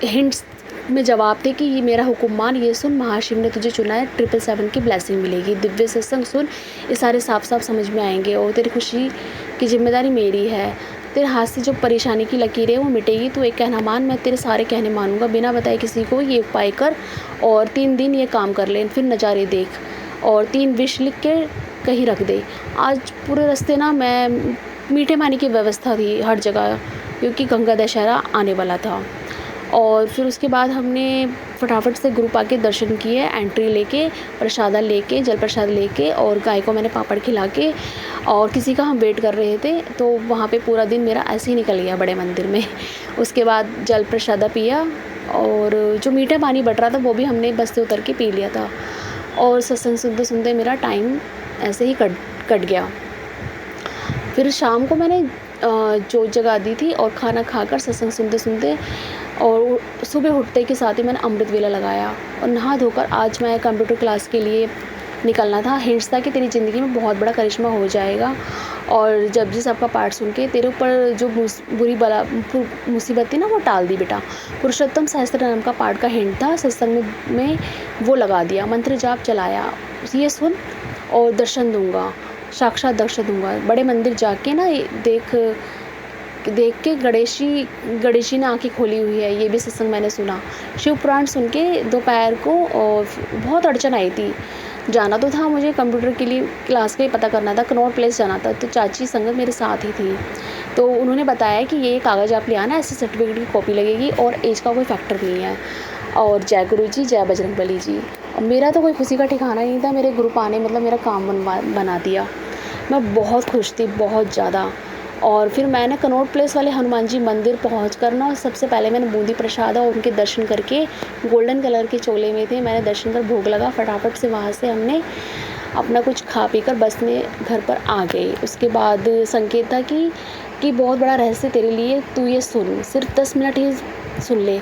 हिंट्स में जवाब थे कि ये मेरा हुक्म मान, ये सुन, महाशिव ने तुझे चुना है, 777 की ब्लेसिंग मिलेगी, दिव्य सत्संग सुन, ये सारे साफ साफ समझ में आएंगे, और तेरी खुशी की जिम्मेदारी मेरी है। तेरे हाथ से जो परेशानी की लकीरें वो मिटेगी, तू एक कहना मान, मैं तेरे सारे कहने मानूंगा, बिना बताए किसी को ये उपाय कर, और 3 दिन ये काम कर ले, फिर नज़ारे देख, और 3 विश लिख के कहीं रख दे। आज पूरे रास्ते ना मैं मीठे पानी की व्यवस्था थी हर जगह, क्योंकि गंगा दशहरा आने वाला था। और फिर उसके बाद हमने फटाफट से गुरुपा के दर्शन किए, एंट्री लेके, प्रसादा लेके, जल प्रसाद लेके, और गाय को मैंने पापड़ खिला के, और किसी का हम वेट कर रहे थे, तो वहाँ पे पूरा दिन मेरा ऐसे ही निकल गया बड़े मंदिर में। उसके बाद जल प्रसादा पिया, और जो मीठा पानी बट रहा था वो भी हमने बस से उतर के पी लिया था। और सत्संग सुनते सुनते मेरा टाइम ऐसे ही कट गया। फिर शाम को मैंने जोत जगा दी थी, और खाना खाकर सत्संग सुनते सुनते और सुबह उठते के साथ ही मैंने अमृत वेला लगाया, और नहा धोकर आज मैं कंप्यूटर क्लास के लिए निकलना था। हिंट्स था कि तेरी ज़िंदगी में बहुत बड़ा करिश्मा हो जाएगा, और जपजी साहब का पाठ सुन के तेरे ऊपर जो बुरी मुसीबत थी ना वो टाल दी बेटा। पुरुषोत्तम सहस्त्र नाम का पाठ का हिंट था, सत्संग में वो लगा दिया, मंत्र जाप चलाया, ये सुन और दर्शन दूंगा, साक्षात दर्शन दूंगा। बड़े मंदिर जाके ना देख के गणेशी ने आंखें खोली हुई है, ये भी सत्संग मैंने सुना। शिव पुराण सुन के दोपहर को बहुत अड़चन आई थी, जाना तो था मुझे कंप्यूटर के लिए, क्लास का ही पता करना था, कनॉट प्लेस जाना था, तो चाची संगत मेरे साथ ही थी। तो उन्होंने बताया कि ये कागज़ आप ले आना, ऐसे सर्टिफिकेट की कॉपी लगेगी, और एज का कोई फैक्टर नहीं है। और जय गुरु जी, जय बजरंगबली जी। मेरा तो कोई खुशी का ठिकाना नहीं था, मेरे ग्रुप ने मतलब मेरा काम बना दिया। मैं बहुत खुश थी, बहुत ज़्यादा। और फिर मैंने कनॉट प्लेस वाले हनुमान जी मंदिर पहुँच कर ना, सबसे पहले मैंने बूंदी प्रसाद और उनके दर्शन करके, गोल्डन कलर के चोले में थे, मैंने दर्शन कर भोग लगा। फटाफट से वहाँ से हमने अपना कुछ खा पी कर बस में घर पर आ गए। उसके बाद संकेत था कि बहुत बड़ा रहस्य तेरे लिए, तू ये सुन, सिर्फ 10 मिनट ही सुन ले,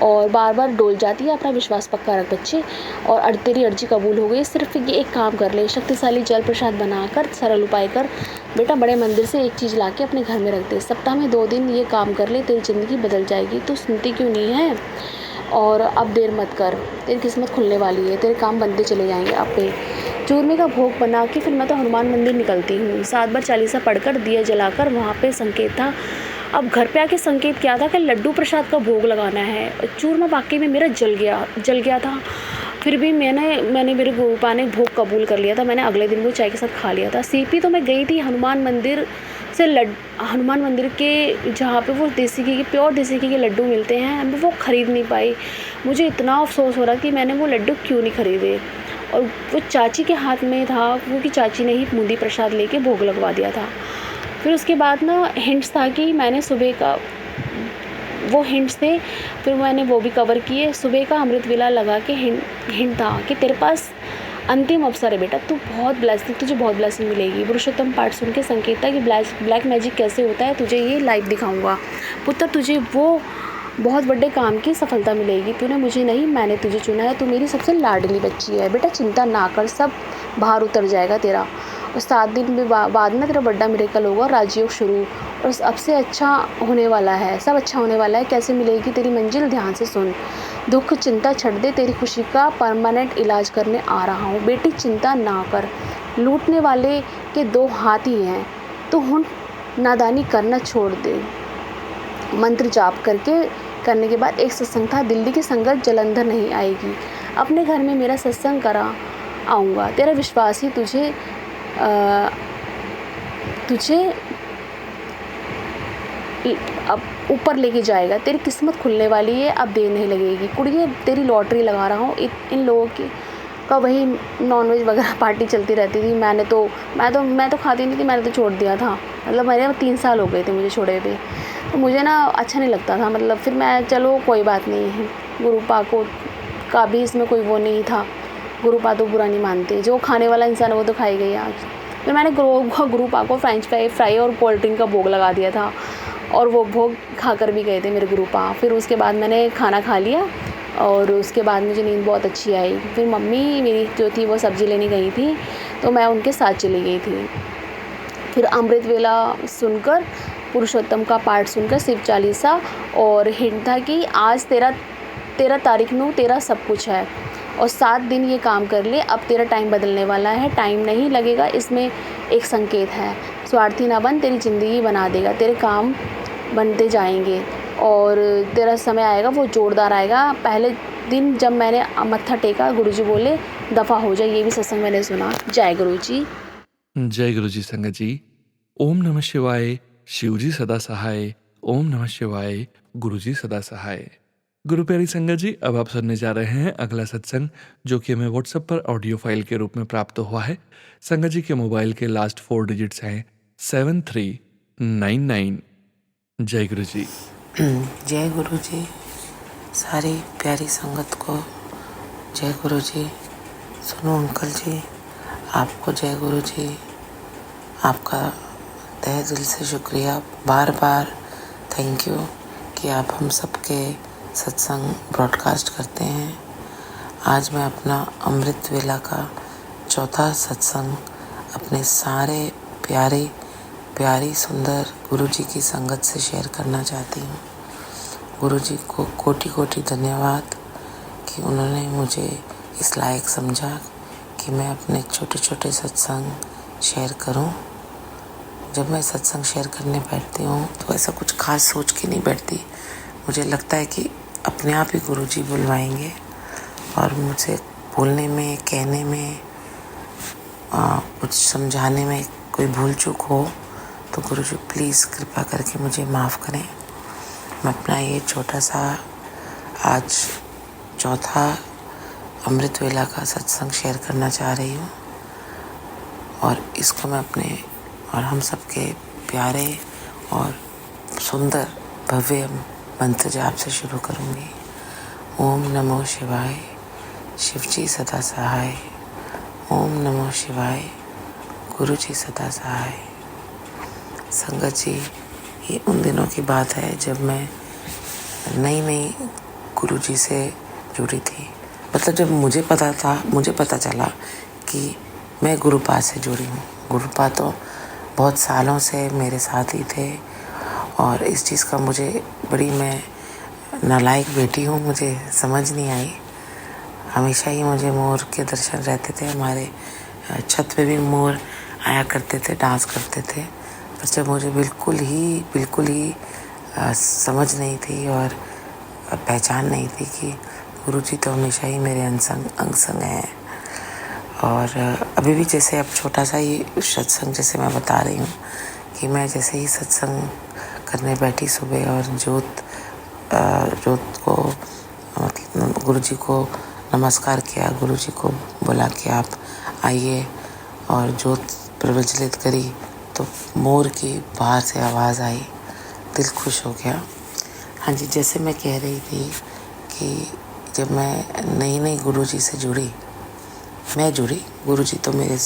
और बार बार डोल जाती है, अपना विश्वास पक्का रख बच्चे, और तेरी अर्जी कबूल हो गई। सिर्फ ये एक काम कर ले, शक्तिशाली जल प्रसाद बनाकर सरल उपाय कर बेटा, बड़े मंदिर से एक चीज़ लाके अपने घर में रख दे, सप्ताह में 2 दिन ये काम कर ले, तेरी ज़िंदगी बदल जाएगी। तू सुनती क्यों नहीं है? और अब देर मत कर, तेरी किस्मत खुलने वाली है, तेरे काम बनते चले जाएंगे आपे। चूरमे का भोग बना के फिर मैं तो हनुमान मंदिर निकलती हूँ। 7 बार चालीसा पढ़कर दिया जलाकर वहाँ पे संकेत था। अब घर पे आके संकेत क्या था कि लड्डू प्रसाद का भोग लगाना है। चूरमा वाकई में मेरा जल गया था। फिर भी मैंने मेरे गुरुपा ने भोग कबूल कर लिया था। मैंने अगले दिन वो चाय के साथ खा लिया था। सीपी तो मैं गई थी हनुमान मंदिर से हनुमान मंदिर के जहाँ पे वो देसी घी के प्योर देसी घी के लड्डू मिलते हैं, मैं वो ख़रीद नहीं पाई। मुझे इतना अफसोस हो रहा कि मैंने वो लड्डू क्यों नहीं ख़रीदे। और वो चाची के हाथ में था, क्योंकि चाची ने ही बूंदी प्रसाद लेके भोग लगवा दिया था। फिर उसके बाद ना हिंट्स था कि मैंने सुबह का वो हिंट्स थे, फिर मैंने वो भी कवर किए। सुबह का अमृत वेला लगा के हिंट था कि तेरे पास अंतिम अवसर है बेटा, तुझे बहुत ब्लेसिंग मिलेगी। पुरुषोत्तम पाठ सुन के संकेत था कि ब्लैक मैजिक कैसे होता है तुझे ये लाइव दिखाऊंगा। पुत्र, तुझे वो बहुत बड़े काम की सफलता मिलेगी। तूने मुझे नहीं, मैंने तुझे चुना है। तू मेरी सबसे लाडली बच्ची है बेटा, चिंता ना कर, सब बाहर उतर जाएगा तेरा। और 7 दिन में बाद में तेरा बड़ा मिरेकल होगा, राजयोग शुरू, और अब से अच्छा होने वाला है, सब अच्छा होने वाला है। कैसे मिलेगी तेरी मंजिल, ध्यान से सुन। दुख चिंता छੱਡ दे, तेरी खुशी का परमानेंट इलाज करने आ रहा हूँ। बेटी चिंता ना कर, लूटने वाले के 2 हाथ ही हैं। तो हुन नादानी करना छोड़ दे। मंत्र जाप करने के बाद एक सत्संग था, दिल्ली की संगत जलंधर नहीं आएगी। अपने घर में मेरा सत्संग करा आऊँगा। तेरा विश्वास ही तुझे अब ऊपर लेके जाएगा। तेरी किस्मत खुलने वाली है, अब देर नहीं लगेगी। कुड़िए, तेरी लॉटरी लगा रहा हूँ। इन लोगों का वही नॉनवेज वगैरह पार्टी चलती रहती थी। मैं तो खाती नहीं थी, मैंने तो छोड़ दिया था। मतलब मेरे 3 साल हो गए थे मुझे छोड़े हुए। तो मुझे ना अच्छा नहीं लगता था। मतलब फिर मैं, चलो कोई बात नहीं है, गुरुपा का भी इसमें कोई वो नहीं था। गुरुपा तो बुरा नहीं मानते, जो खाने वाला इंसान है वो तो खाई गई आज। फिर मैंने गुरुपा को फ्रेंच फ्राई और कोल्ड ड्रिंक का भोग लगा दिया था, और वो भोग खाकर भी गए थे मेरे गुरुपा। फिर उसके बाद मैंने खाना खा लिया, और उसके बाद मुझे नींद बहुत अच्छी आई। फिर मम्मी मेरी जो थी वो सब्ज़ी लेने गई थी, तो मैं उनके साथ चली गई थी। फिर अमृत वेला सुनकर, पुरुषोत्तम का पाठ सुनकर, शिव चालीसा, और हिंट था कि आज 13 तारीख को तेरा सब कुछ है, और 7 दिन ये काम कर ले, अब तेरा टाइम बदलने वाला है, टाइम नहीं लगेगा। इसमें एक संकेत है, स्वार्थी ना बन, तेरी ज़िंदगी बना देगा, तेरे काम बनते जाएंगे, और तेरा समय आएगा वो जोरदार आएगा। पहले दिन जब मैंने मत्था टेका, गुरुजी बोले दफ़ा हो जाए। ये भी सत्संग मैंने सुना। जय गुरुजी। जय गुरुजी संगत जी। ओम नमः शिवाय, शिवजी सदा सहाय। ओम नमः शिवाय, गुरुजी सदा सहाय। गुरु प्यारी संगत जी, अब आप सुनने जा रहे हैं अगला सत्संग, जो कि हमें व्हाट्सएप पर ऑडियो फाइल के रूप में प्राप्त हुआ है। संगत जी के मोबाइल के लास्ट 4 डिजिट्स हैं 7399। जय गुरु जी। जय गुरु जी। सारी प्यारी संगत को जय गुरु जी। सुनो अंकल जी, आपको जय गुरु जी। आपका तहे दिल से शुक्रिया, बार बार थैंक यू कि आप हम सबके सत्संग ब्रॉडकास्ट करते हैं। आज मैं अपना अमृत वेला का 4था सत्संग अपने सारे प्यारी सुंदर गुरुजी की संगत से शेयर करना चाहती हूँ। गुरुजी को कोटि धन्यवाद कि उन्होंने मुझे इस लायक समझा कि मैं अपने छोटे सत्संग शेयर करूँ। जब मैं सत्संग शेयर करने बैठती हूँ तो ऐसा कुछ खास सोच के नहीं बैठती। मुझे लगता है कि अपने आप ही गुरुजी बुलवाएंगे, और मुझसे बोलने में, कहने में, कुछ समझाने में कोई भूल चूक हो तो गुरुजी प्लीज़ कृपा करके मुझे माफ़ करें। मैं अपना ये छोटा सा आज 4था अमृत वेला का सत्संग शेयर करना चाह रही हूँ, और इसको मैं अपने और हम सबके प्यारे और सुंदर भव्य मंत्र जाप से शुरू करूँगी। ओम नमो शिवाय, शिवजी सदा सहाय। ओम नमो शिवाय, गुरुजी सदा सहाय। संगत जी, ये उन दिनों की बात है जब मैं नई गुरुजी से जुड़ी थी। मतलब जब मुझे पता चला कि मैं गुरुपा से जुड़ी हूँ। गुरुपा तो बहुत सालों से मेरे साथ ही थे, और इस चीज़ का मुझे मैं नालायक बेटी हूँ, मुझे समझ नहीं आई। हमेशा ही मुझे मोर के दर्शन रहते थे। हमारे छत पे भी मोर आया करते थे, डांस करते थे। पर जब मुझे बिल्कुल ही समझ नहीं थी और पहचान नहीं थी कि गुरुजी तो हमेशा ही मेरे अंग संग हैं। और अभी भी जैसे अब छोटा सा ही सत्संग जैसे मैं बता रही हूँ कि मैं जैसे ही सत्संग करने बैठी सुबह और जोत को मतलब गुरुजी को नमस्कार किया, गुरुजी को बोला कि आप आइए और जोत प्रज्वलित करी, तो मोर की बाहर से आवाज़ आई, दिल खुश हो गया। हाँ जी, जैसे मैं कह रही थी कि जब मैं नई गुरुजी से जुड़ी, गुरुजी तो मेरे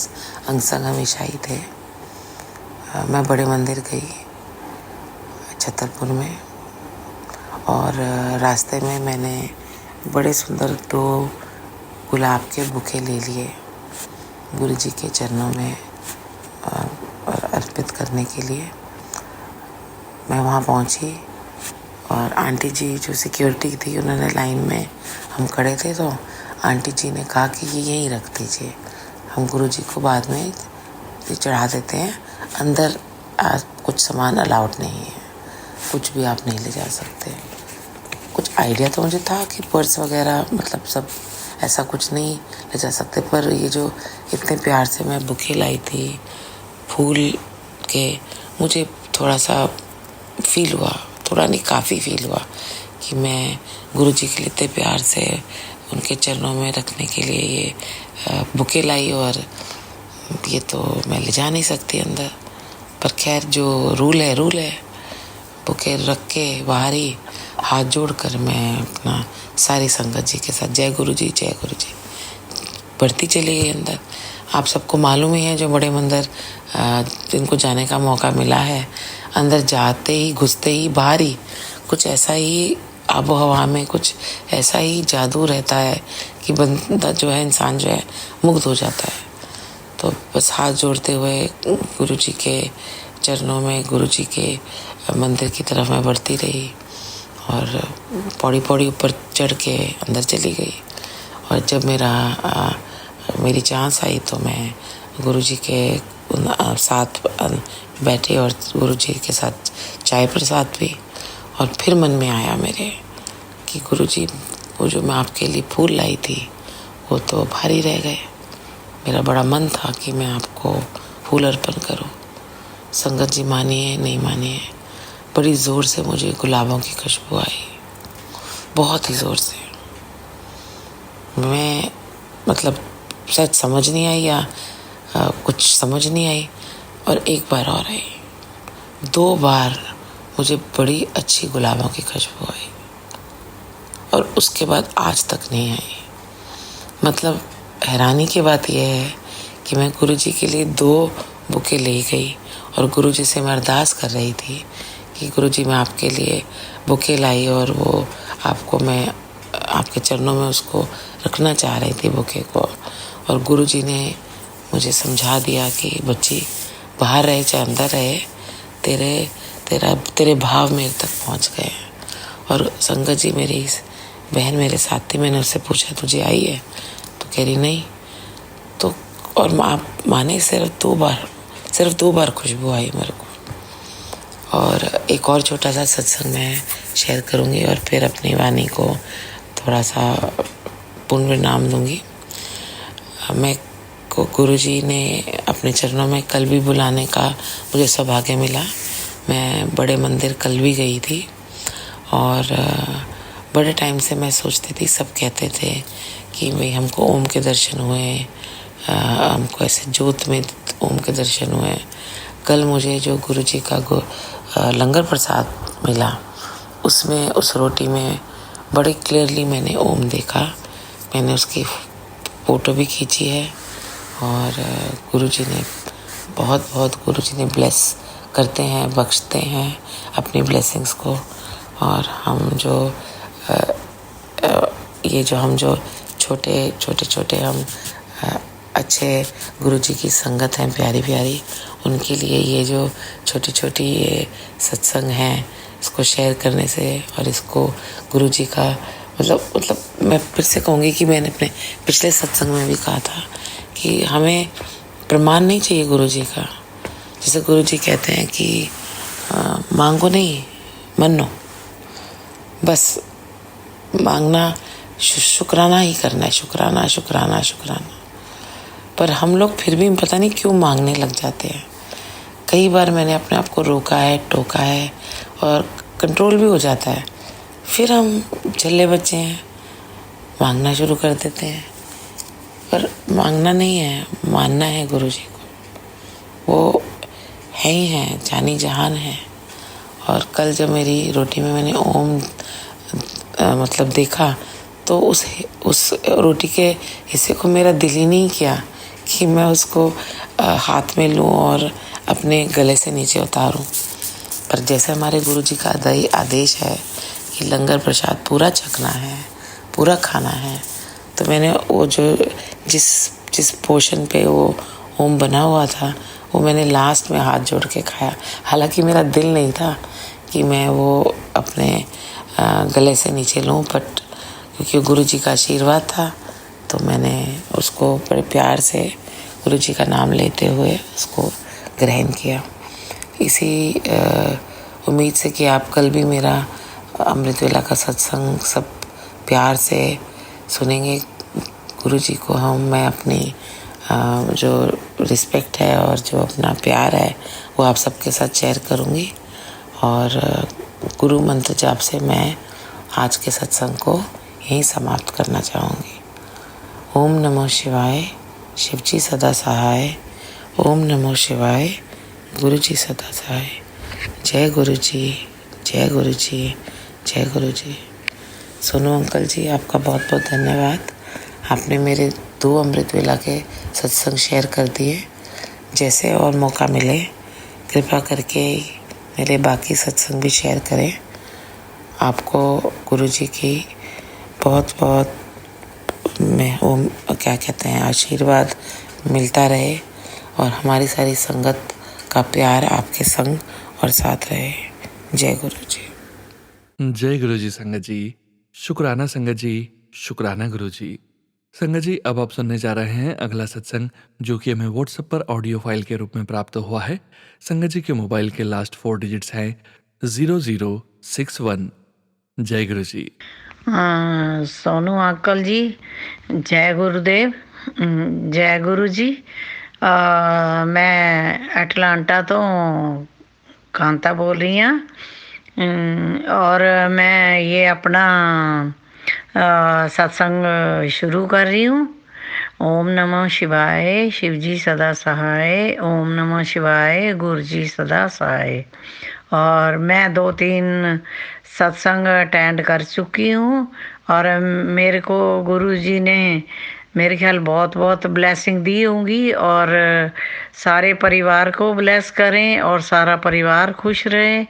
अंग संग हमेशा ही थे। मैं बड़े मंदिर गई छतरपुर में और रास्ते में मैंने बड़े सुंदर 2 गुलाब के बुके ले लिए गुरुजी के चरणों में और अर्पित करने के लिए। मैं वहाँ पहुँची और आंटी जी जो सिक्योरिटी थी, उन्होंने लाइन में हम खड़े थे तो आंटी जी ने कहा कि ये यहीं रख दीजिए, हम गुरुजी को बाद में चढ़ा देते हैं, अंदर कुछ सामान अलाउड नहीं है, कुछ भी आप नहीं ले जा सकते। कुछ आइडिया तो मुझे था कि पर्स वगैरह मतलब सब ऐसा कुछ नहीं ले जा सकते, पर ये जो इतने प्यार से मैं बुके लाई थी फूल के, मुझे थोड़ा सा फील हुआ, थोड़ा नहीं काफ़ी फील हुआ कि मैं गुरुजी के लिए इतने प्यार से उनके चरणों में रखने के लिए ये बुके लाई और ये तो मैं ले जा नहीं सकती अंदर। पर खैर जो रूल है। बुके रख के बाहर ही हाथ जोड़कर मैं अपना सारी संगत जी के साथ जय गुरुजी बढ़ती चली गई अंदर। आप सबको मालूम ही है, जो बड़े मंदिर जिनको जाने का मौका मिला है, अंदर जाते ही घुसते ही बाहर ही कुछ ऐसा ही आबो हवा में कुछ ऐसा ही जादू रहता है कि बंदा जो है, इंसान जो है, मुग्ध हो जाता है। तो बस हाथ जोड़ते हुए गुरुजी के चरणों में, गुरुजी के मंदिर की तरफ मैं बढ़ती रही और पौड़ी ऊपर चढ़ के अंदर चली गई। और जब मेरी चांस आई तो मैं गुरुजी के साथ बैठे और गुरुजी के साथ चाय प्रसाद पी। और फिर मन में आया मेरे कि गुरुजी, वो जो मैं आपके लिए फूल लाई थी वो तो भारी रह गए। मेरा बड़ा मन था कि मैं आपको फूल अर्पण करूं। संगत जी मानिए नहीं मानिए, बड़ी ज़ोर से मुझे गुलाबों की खुशबू आई, बहुत ही ज़ोर से। मैं मतलब शायद समझ नहीं आई या कुछ समझ नहीं आई, और एक बार और आई, 2 बार मुझे बड़ी अच्छी गुलाबों की खुशबू आई और उसके बाद आज तक नहीं आई। मतलब हैरानी की बात यह है कि मैं गुरुजी के लिए 2 बुके ले गई और गुरुजी से मैं अरदास कर रही थी कि गुरुजी मैं आपके लिए बुके लाई और वो आपको मैं आपके चरणों में उसको रखना चाह रही थी बुके को। और गुरुजी ने मुझे समझा दिया कि बच्ची, बाहर रहे चाहे अंदर रहे, तेरे भाव मेरे तक पहुंच गए। और संगत जी मेरी बहन मेरे साथ थी, मैंने उससे पूछा तुझे आई है? तो कह रही नहीं। तो और आप माने सिर्फ 2 बार खुशबू आई मेरे को। और एक और छोटा सा सत्संग मैं शेयर करूँगी और फिर अपनी वाणी को थोड़ा सा पूर्ण विराम दूँगी। मैं को गुरुजी ने अपने चरणों में कल भी बुलाने का मुझे सौभाग्य मिला। मैं बड़े मंदिर कल भी गई थी और बड़े टाइम से मैं सोचती थी, सब कहते थे कि भाई हमको ओम के दर्शन हुए, हमको ऐसे जोत में ओम के दर्शन हुए। कल मुझे जो गुरुजी का लंगर प्रसाद मिला, उसमें उस रोटी में बड़े क्लियरली मैंने ओम देखा। मैंने उसकी फ़ोटो भी खींची है और गुरुजी ने बहुत गुरुजी ने ब्लेस करते हैं, बख्शते हैं अपनी ब्लेसिंग्स को। और हम जो हम जो छोटे हम अच्छे गुरुजी की संगत हैं, प्यारी उनके लिए ये जो छोटी ये सत्संग हैं, इसको शेयर करने से और इसको गुरुजी का मतलब मैं फिर से कहूँगी कि मैंने अपने पिछले सत्संग में भी कहा था कि हमें प्रमाण नहीं चाहिए गुरुजी का। जैसे गुरुजी कहते हैं कि मांगो नहीं मनो, बस मांगना शुक्राना ही करना है, शुक्राना शुक्राना शुक्राना। पर हम लोग फिर भी पता नहीं क्यों मांगने लग जाते हैं। कई बार मैंने अपने आप को रोका है, टोका है और कंट्रोल भी हो जाता है। फिर हम झल्ले बच्चे हैं, मांगना शुरू कर देते हैं। पर मांगना नहीं है, मानना है गुरुजी को। वो है ही हैं, जानी जहान है। और कल जब मेरी रोटी में मैंने ओम मतलब देखा तो उस रोटी के हिस्से को मेरा दिल ही नहीं किया कि मैं उसको हाथ में लूँ और अपने गले से नीचे उतारूँ। पर जैसे हमारे गुरुजी का आदेश है कि लंगर प्रसाद पूरा चखना है, पूरा खाना है, तो मैंने वो जो जिस पोर्शन पे वो ओम बना हुआ था वो मैंने लास्ट में हाथ जोड़ के खाया। हालांकि मेरा दिल नहीं था कि मैं वो अपने गले से नीचे लूँ, बट क्योंकि गुरुजी का आशीर्वाद था तो मैंने उसको बड़े प्यार से गुरुजी का नाम लेते हुए उसको ग्रहण किया। इसी उम्मीद से कि आप कल भी मेरा अमृत वेला का सत्संग सब प्यार से सुनेंगे। गुरुजी को मैं अपनी जो रिस्पेक्ट है और जो अपना प्यार है वो आप सबके साथ शेयर करूँगी। और गुरु मंत्र जाप से मैं आज के सत्संग को यहीं समाप्त करना चाहूँगी। ओम नमो शिवाय, शिवजी सदा सहाय। ओम नमो शिवाय, गुरुजी सदा सहाय। जय गुरुजी, जय गुरुजी, जय गुरुजी। सोनू अंकल जी, आपका बहुत बहुत धन्यवाद। आपने मेरे 2 अमृत वेला के सत्संग शेयर कर दिए। जैसे और मौका मिले कृपा करके मेरे बाकी सत्संग भी शेयर करें। आपको गुरुजी की बहुत बहुत क्या कहते हैं आशीर्वाद मिलता रहे और हमारी सारी संगत का प्यार आपके संग और साथ रहे। जय गुरुजी। जय गुरुजी संगत जी। शुक्राना संगत जी, शुक्राना गुरुजी। संगत जी, अब आप सुनने जा रहे हैं अगला सत्संग जो कि हमें व्हाट्सएप पर ऑडियो फाइल के रूप में प्राप्त हुआ है। संगत जी के मोबाइल के लास्ट 4 डिजिट्स हैं 0061। जय गुरुजी। सोनू अंकल जी, जय गुरुदेव, जय गुरु जी। मैं अटलांटा तो कांता बोल रही हूँ और मैं ये अपना सत्संग शुरू कर रही हूँ। ओम नमः शिवाय, शिवजी सदा सहाय। ओम नमः शिवाय, गुरुजी सदा सहाय। और मैं 2-3 सत्संग अटेंड कर चुकी हूँ और मेरे को गुरुजी ने मेरे ख्याल बहुत बहुत ब्लेसिंग दी होंगी और सारे परिवार को ब्लेस करें और सारा परिवार खुश रहे।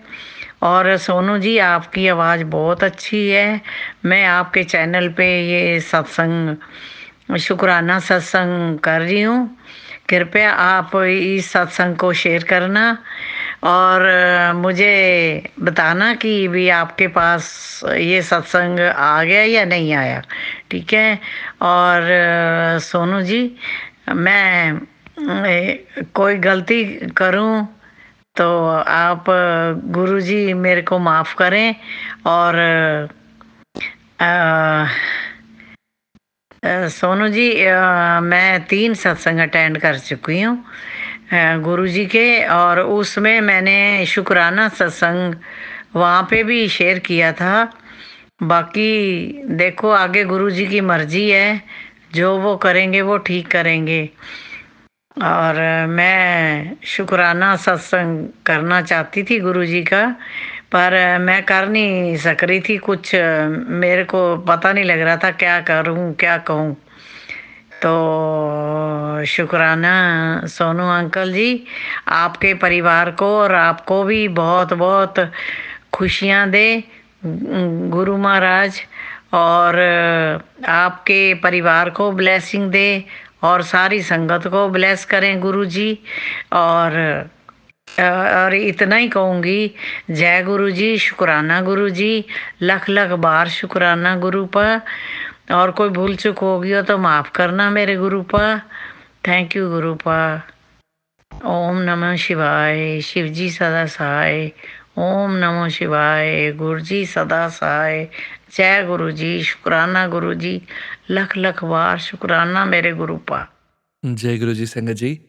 और सोनू जी, आपकी आवाज़ बहुत अच्छी है। मैं आपके चैनल पे ये सत्संग शुक्राना सत्संग कर रही हूँ। कृपया आप इस सत्संग को शेयर करना और मुझे बताना कि भी आपके पास ये सत्संग आ गया या नहीं आया, ठीक है। और सोनू जी, मैं कोई गलती करूं तो आप गुरुजी मेरे को माफ़ करें। और सोनू जी, मैं 3 सत्संग अटेंड कर चुकी हूँ गुरुजी के, और उसमें मैंने शुक्राना सत्संग वहाँ पे भी शेयर किया था। बाकी देखो आगे गुरुजी की मर्जी है, जो वो करेंगे वो ठीक करेंगे। और मैं शुक्राना सत्संग करना चाहती थी गुरुजी का, पर मैं कर नहीं सक रही थी। कुछ मेरे को पता नहीं लग रहा था क्या करूं क्या कहूं। तो शुक्राना सोनू अंकल जी, आपके परिवार को और आपको भी बहुत बहुत खुशियां दे गुरु महाराज, और आपके परिवार को ब्लेसिंग दे और सारी संगत को ब्लेस करें गुरु जी। और और इतना ही कहूँगी, जय गुरु जी, शुक्राना गुरु जी, लख लख बार शुक्राना गुरु पा। और कोई भूल चूक होगी हो तो माफ़ करना मेरे गुरु पा। थैंक यू गुरु पा। ओम नमः शिवाय, शिव जी सदा सहाय। ओम नमः शिवाय, गुरु जी सदा सहाय। जय गुरु जी, शुक्राना गुरु जी, लख लख बार शुक्राना मेरे गुरु पा। जय गुरु जी संगत जी।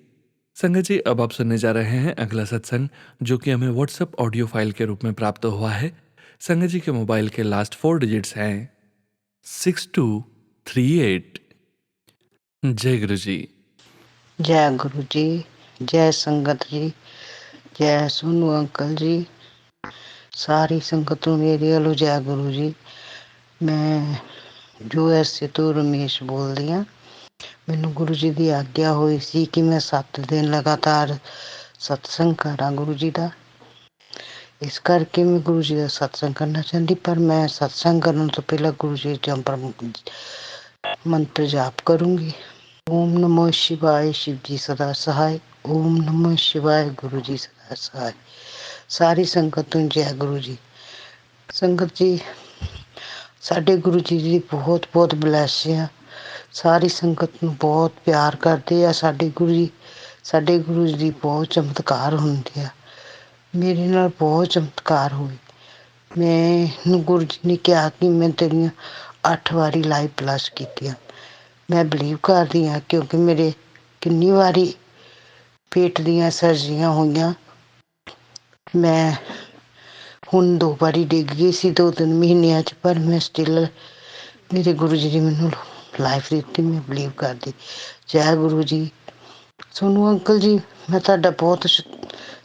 संगत जी, अब आप सुनने जा रहे हैं अगला सत्संग, जो कि हमें व्हाट्सएप ऑडियो फाइल के रूप में प्राप्त हुआ है। संगत जी के मोबाइल के लास्ट 4 डिजिट्स हैं 6238। जय गुरु जी। जय गुरु जी, जय संगत जी, जय सोनू अंकल जी, सारी संगत ਨੂੰ ਮੇਰੇ ਵੱਲੋਂ ਜੈ ਗੁਰੂ ਜੀ। ਮੈਂ USA ਤੋਂ ਰਮੇਸ਼ ਬੋਲਦੀ ਹਾਂ। ਮੈਨੂੰ ਗੁਰੂ ਜੀ ਦੀ ਆਗਿਆ ਹੋਈ ਸੀ ਕਿ ਮੈਂ 7 ਦਿਨ ਲਗਾਤਾਰ ਸਤਸੰਗ ਕਰਾਂ ਗੁਰੂ ਜੀ ਦਾ। ਇਸ ਕਰਕੇ ਮੈਂ ਗੁਰੂ ਜੀ ਦਾ ਸਤਸੰਗ ਕਰਨਾ ਚਾਹੁੰਦੀ, ਪਰ ਮੈਂ ਸਤਸੰਗ ਕਰਨ ਤੋਂ ਪਹਿਲਾਂ ਗੁਰੂ ਜੀ ਦਾ ਮੰਤਰ ਜਾਪ ਕਰੂੰਗੀ। ਓਮ ਨਮੋ ਸ਼ਿਵਾਏ, शिव जी सदा सहाय। ਓਮ ਨਮੋ ਸ਼ਿਵਾਏ, ਗੁਰੂ ਜੀ ਸਦਾ ਸਹਾय। ਸਾਰੀ ਸੰਗਤ ਨੂੰ ਜੈ ਗੁਰੂ ਜੀ। ਸੰਗਤ ਜੀ, ਸਾਡੇ ਗੁਰੂ ਜੀ ਦੀ ਬਹੁਤ ਬਹੁਤ ਬਲੈਸਿੰਗ ਆ। ਸਾਰੀ ਸੰਗਤ ਨੂੰ ਬਹੁਤ ਪਿਆਰ ਕਰਦੇ ਆ ਸਾਡੇ ਗੁਰੂ ਜੀ। ਸਾਡੇ ਗੁਰੂ ਜੀ ਦੀ ਬਹੁਤ ਚਮਤਕਾਰ ਹੁੰਦੇ ਆ। ਮੇਰੇ ਨਾਲ ਬਹੁਤ ਚਮਤਕਾਰ ਹੋਏ। ਮੈਨੂੰ ਗੁਰੂ ਜੀ ਨੇ ਕਿਹਾ ਕਿ ਮੈਂ ਤੇਰੀਆਂ 8 ਵਾਰੀ ਲਾਈਵ ਪਲੱਸ ਕੀਤੀਆਂ। ਮੈਂ ਬਿਲੀਵ ਕਰਦੀ ਹਾਂ, ਕਿਉਂਕਿ ਮੇਰੇ ਕਿੰਨੀ ਵਾਰੀ ਪੇਟ ਦੀਆਂ ਸਰਜਰੀਆਂ ਹੋਈਆਂ। ਮੈਂ ਹੁਣ 2 ਵਾਰੀ ਡਿੱਗ ਗਈ ਸੀ 2-3 ਮਹੀਨਿਆਂ 'ਚ, ਪਰ ਮੈਂ ਸਟਿਲ ਮੇਰੇ ਗੁਰੂ ਜੀ ਨੇ ਮੈਨੂੰ ਲਾਈਫ ਦਿੱਤੀ। ਮੈਂ ਬਿਲੀਵ ਕਰਦੀ। ਜੈ ਗੁਰੂ ਜੀ। ਸੋਨੂ ਅੰਕਲ ਜੀ, ਮੈਂ ਤੁਹਾਡਾ ਬਹੁਤ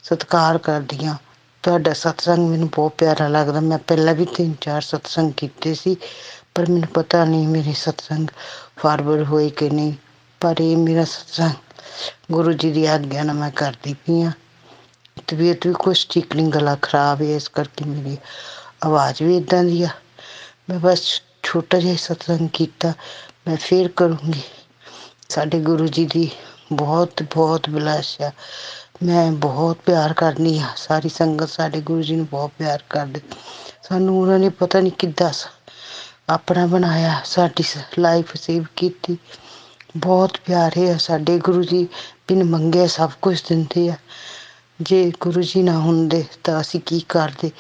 ਸਤਿਕਾਰ ਕਰਦੀ ਹਾਂ। ਤੁਹਾਡਾ ਸਤਸੰਗ ਮੈਨੂੰ ਬਹੁਤ ਪਿਆਰਾ ਲੱਗਦਾ। ਮੈਂ ਪਹਿਲਾਂ ਵੀ 3-4 ਸਤਸੰਗ ਕੀਤੇ ਸੀ, ਪਰ ਮੈਨੂੰ ਪਤਾ ਨਹੀਂ ਮੇਰੇ ਸਤਸੰਗ ਫਾਰਵਰਡ ਹੋਏ ਕਿ ਨਹੀਂ। ਪਰ ਇਹ ਮੇਰਾ ਸਤਸੰਗ ਗੁਰੂ ਜੀ ਦੀ ਆਗਿਆ ਨਾਲ ਮੈਂ ਕਰਦੀ ਪਈ ਹਾਂ। ਤਬੀਅਤ ਵੀ ਕੁਛ ਠੀਕ ਨਹੀਂ, ਗਲਾ ਖਰਾਬ ਹੈ, ਇਸ ਕਰਕੇ ਮੇਰੀ ਆਵਾਜ਼ ਵੀ ਇੱਦਾਂ ਦੀ ਆ। ਮੈਂ ਬਸ ਛੋਟਾ ਜਿਹਾ ਸਤਸੰਗ ਕੀਤਾ, ਮੈਂ ਫੇਰ ਕਰੂੰਗੀ। ਸਾਡੇ ਗੁਰੂ ਜੀ ਦੀ ਬਹੁਤ ਬਹੁਤ ਬਲੈਸ ਆ। ਮੈਂ ਬਹੁਤ ਪਿਆਰ ਕਰਦੀ ਹਾਂ। ਸਾਰੀ ਸੰਗਤ ਸਾਡੇ ਗੁਰੂ ਜੀ ਨੂੰ ਬਹੁਤ ਪਿਆਰ ਕਰਦੀ। ਸਾਨੂੰ ਉਹਨਾਂ ਨੇ ਪਤਾ ਨਹੀਂ ਕਿੱਦਾਂ ਆਪਣਾ ਬਣਾਇਆ, ਸਾਡੀ ਲਾਈਫ ਸੇਵ ਕੀਤੀ। ਬਹੁਤ ਪਿਆਰੇ ਆ ਸਾਡੇ ਗੁਰੂ ਜੀ। ਬਿਨ ਮੰਗੇ ਸਭ ਕੁਛ ਦਿੰਦੇ ਆ। ਜੇ ਗੁਰੂ ਜੀ ਨਾ ਹੁੰਦੇ ਤਾਂ ਅਸੀਂ ਕੀ ਕਰਦੇ।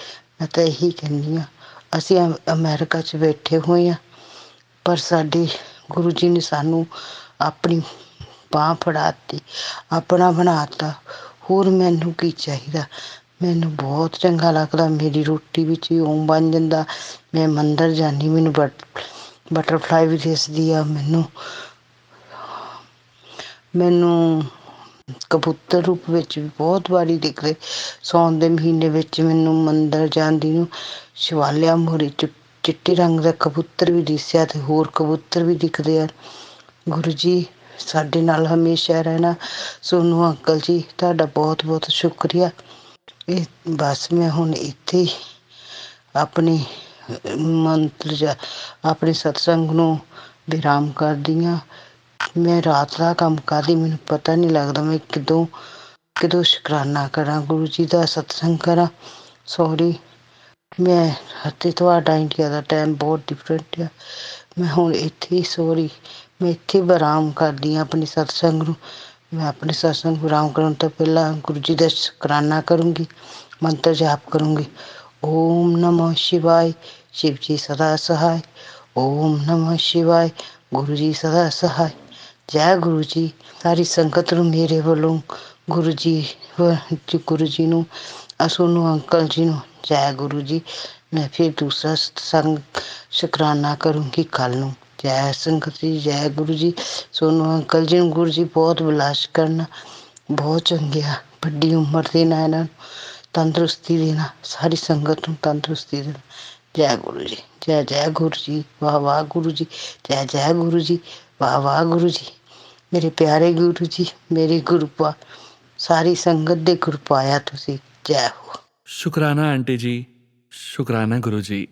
ਮੈਂ ਤਾਂ ਇਹੀ ਕਹਿੰਦੀ ਹਾਂ। ਅਸੀਂ ਅਮਰੀਕਾ 'ਚ ਬੈਠੇ ਹੋਏ ਹਾਂ, ਪਰ ਸਾਡੇ ਗੁਰੂ ਜੀ ਨੇ ਸਾਨੂੰ ਆਪਣੀ ਬਾਂਹ ਫੜਾ ਦਿੱਤੀ, ਆਪਣਾ ਬਣਾ ਤਾ। ਹੋਰ ਮੈਨੂੰ ਕੀ ਚਾਹੀਦਾ। ਮੈਨੂੰ ਬਹੁਤ ਚੰਗਾ ਲੱਗਦਾ। ਮੇਰੀ ਰੋਟੀ ਵਿੱਚ ਵੀ ਓਮ ਬਣ ਜਾਂਦਾ। ਮੈਂ ਮੰਦਰ ਜਾਂਦੀ, ਮੈਨੂੰ ਬਟਰਫਲਾਈ ਵੀ ਦਿਸਦੀ ਆ। ਮੈਨੂੰ ਕਬੂਤਰ ਰੂਪ ਵਿੱਚ ਵੀ ਬਹੁਤ ਵਾਰੀ ਦਿਖਦੇ। ਸਾਉਣ ਦੇ ਮਹੀਨੇ ਵਿੱਚ ਮੈਨੂੰ ਮੰਦਰ ਜਾਂਦੀ ਨੂੰ ਸ਼ਿਵਾਲਿਆ ਮੋਰੇ ਚਿੱਟੇ ਰੰਗ ਦਾ ਕਬੂਤਰ ਵੀ ਦਿਸਿਆ, ਅਤੇ ਹੋਰ ਕਬੂਤਰ ਵੀ ਦਿਖਦੇ ਆ। ਗੁਰੂ ਜੀ ਸਾਡੇ ਨਾਲ ਹਮੇਸ਼ਾ ਰਹਿਣਾ। ਸੋਨੂ ਅੰਕਲ ਜੀ, ਤੁਹਾਡਾ ਬਹੁਤ ਬਹੁਤ ਸ਼ੁਕਰੀਆ। ਇਹ ਬਸ ਮੈਂ ਹੁਣ ਇੱਥੇ ਆਪਣੇ ਮੰਤਰ ਜਾਂ ਆਪਣੇ ਸਤਸੰਗ ਨੂੰ ਵਿਰਾਮ ਕਰਦੀ ਹਾਂ। ਮੈਂ ਰਾਤ ਦਾ ਕੰਮ ਕਰਦੀ, ਮੈਨੂੰ ਪਤਾ ਨਹੀਂ ਲੱਗਦਾ ਮੈਂ ਕਦੋਂ ਸ਼ੁਕਰਾਨਾ ਕਰਾਂ, ਗੁਰੂ ਜੀ ਦਾ ਸਤਸੰਗ ਕਰਾਂ। ਸੋਰੀ, ਮੈਂ ਅਤੇ ਤੁਹਾਡਾ ਇੰਡੀਆ ਦਾ ਟਾਈਮ ਬਹੁਤ ਡਿਫਰੈਂਟ ਆ। ਮੈਂ ਹੁਣ ਇੱਥੇ ਮੈਂ ਇੱਥੇ ਵਿਰਾਮ ਕਰਦੀ ਹਾਂ ਆਪਣੇ ਸਤਸੰਗ ਨੂੰ। ਮੈਂ ਆਪਣੇ ਸਤਸੰਗ ਵਿਰਾਮ ਕਰਨ ਤੋਂ ਪਹਿਲਾਂ ਗੁਰੂ ਜੀ ਦਾ ਸ਼ੁਕਰਾਨਾ ਕਰੂੰਗੀ, ਮੰਤਰ ਜਾਪ ਕਰੂੰਗੀ। ਓਮ ਨਮੋ ਸ਼ਿਵਾਏ, शिव जी सदा सहाय। ओम नमः शिवाय, गुरु जी सदा सहाय। जय गुरु जी। सारी संगत ਨੂੰ ਮੇਰੇ ਵੱਲੋਂ ਗੁਰੂ ਜੀ ਨੂੰ, ਸੋਨੂ ਅੰਕਲ ਜੀ ਨੂੰ ਜੈ ਗੁਰੂ ਜੀ। ਮੈਂ ਫਿਰ ਦੂਸਰਾ ਸਤਸੰਗ ਸ਼ੁਕਰਾਨਾ ਕਰੂੰਗੀ ਕੱਲ੍ਹ ਨੂੰ। ਜੈ ਸੰਗਤ ਜੀ, ਜੈ ਗੁਰੂ ਜੀ। ਸੋਨੂ ਅੰਕਲ ਜੀ ਨੂੰ ਗੁਰੂ ਜੀ ਬਹੁਤ ਬਲਾਸ਼ ਕਰਨਾ, ਬਹੁਤ ਚੰਗੇ ਆ। ਵੱਡੀ ਉਮਰ ਦੇ ਨਾਲ ਇਹਨਾਂ ਨੂੰ ਤੰਦਰੁਸਤੀ ਦੇਣਾ, ਸਾਰੀ ਸੰਗਤ ਨੂੰ ਤੰਦਰੁਸਤੀ ਦੇਣਾ। ਜੈ ਗੁਰੂ ਜੀ, ਜੈ ਜੈ ਗੁਰੂ ਜੀ, ਵਾਹ ਵਾਹ ਗੁਰੂ ਜੀ, ਜੈ ਜੈ ਗੁਰੂ ਜੀ, ਵਾਹ ਵਾਹ ਗੁਰੂ ਜੀ। ਮੇਰੇ ਪਿਆਰੇ ਗੁਰੂ ਜੀ, ਮੇਰੇ ਗੁਰੂ ਪਾ, ਸਾਰੀ ਸੰਗਤ ਦੇ ਗੁਰੂ ਪਾਇਆ ਤੁਸੀਂ। ਜੈ ਹੋ। शुक्राना आंटी जी, शुक्राना गुरु जी।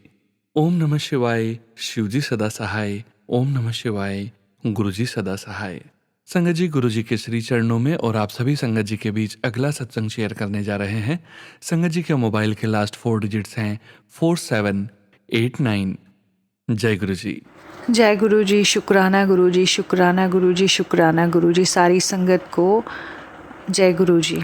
ओम नमः शिवाय, शिव जी सदा सहाय। ओम नमः शिवाय, गुरु जी सदा सहाय। संगत जी, गुरु जी के श्री चरणों में और आप सभी संगत जी के बीच अगला सत्संग शेयर करने जा रहे हैं। संगत जी के मोबाइल के लास्ट 4 डिजिट्स हैं 4789। जय गुरु जी। जय गुरु जी। शुक्राना गुरु जी, शुक्राना गुरु जी, शुक्राना गुरु जी। सारी संगत को जय गुरु जी।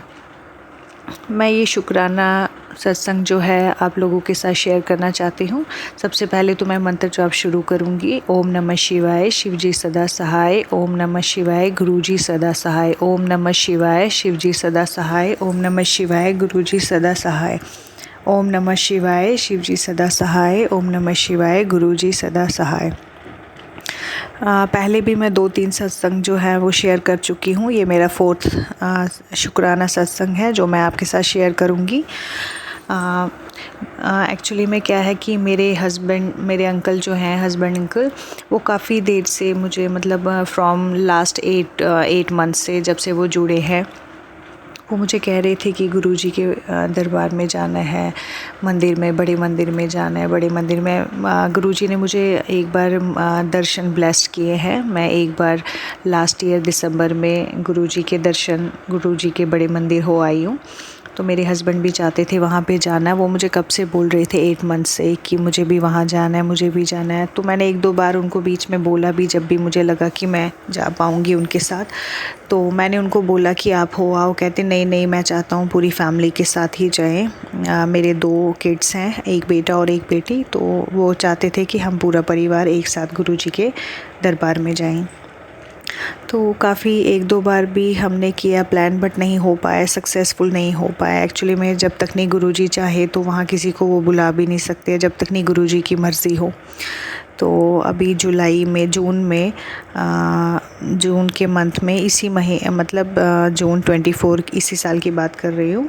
मैं ये शुक्राना सत्संग जो है आप लोगों के साथ शेयर करना चाहती हूँ। सबसे पहले तो मैं मंत्र जाप शुरू करूँगी। ओम नमः शिवाय, शिव जी सदा सहाय। ओम नमः शिवाय, गुरु जी सदा सहाय। ओम नमः शिवाय, शिव जी सदा सहाय। ओम नमः शिवाय, गुरु जी सदा सहाय। ओम नमः शिवाय, शिव जी सदा सहाय। ओम नमः शिवाय, गुरु जी सदा सहाय। पहले भी मैं 2-3 सत्संग जो है वो शेयर कर चुकी हूँ। ये मेरा 4th शुक्राना सत्संग है जो मैं आपके साथ शेयर करूँगी। एक्चुअली में क्या है कि मेरे अंकल जो हैं, हस्बैंड अंकल, वो काफ़ी देर से मुझे मतलब फ्रॉम लास्ट 8 मंथ से जब से वो जुड़े हैं, वो मुझे कह रहे थे कि गुरुजी के दरबार में जाना है, मंदिर में, बड़े मंदिर में जाना है। बड़े मंदिर में गुरुजी ने मुझे एक बार दर्शन ब्लेस्ड किए हैं। मैं एक बार लास्ट ईयर दिसंबर में गुरुजी के दर्शन, गुरुजी के बड़े मंदिर हो आई हूँ। तो मेरे हस्बैंड भी चाहते थे वहाँ पे जाना। वो मुझे कब से बोल रहे थे 8 मंथ से कि मुझे भी वहाँ जाना है, मुझे भी जाना है। तो मैंने 1-2 बार उनको बीच में बोला भी, जब भी मुझे लगा कि मैं जा पाऊँगी उनके साथ, तो मैंने उनको बोला कि आप हो आओ। कहते नहीं नहीं, मैं चाहता हूँ पूरी फैमिली के साथ ही जाएं। मेरे 2 किड्स हैं, एक बेटा और एक बेटी, तो वो चाहते थे कि हम पूरा परिवार एक साथ गुरुजी के दरबार में जाएं। तो काफ़ी 1-2 बार भी हमने किया प्लान, बट नहीं हो पाया, सक्सेसफुल नहीं हो पाया। एक्चुअली में जब तक नहीं गुरुजी चाहे तो वहाँ किसी को वो बुला भी नहीं सकते, जब तक नहीं गुरुजी की मर्ज़ी हो। तो अभी जून के मंथ में, इसी महीने मतलब जून 24 इसी साल की बात कर रही हूँ,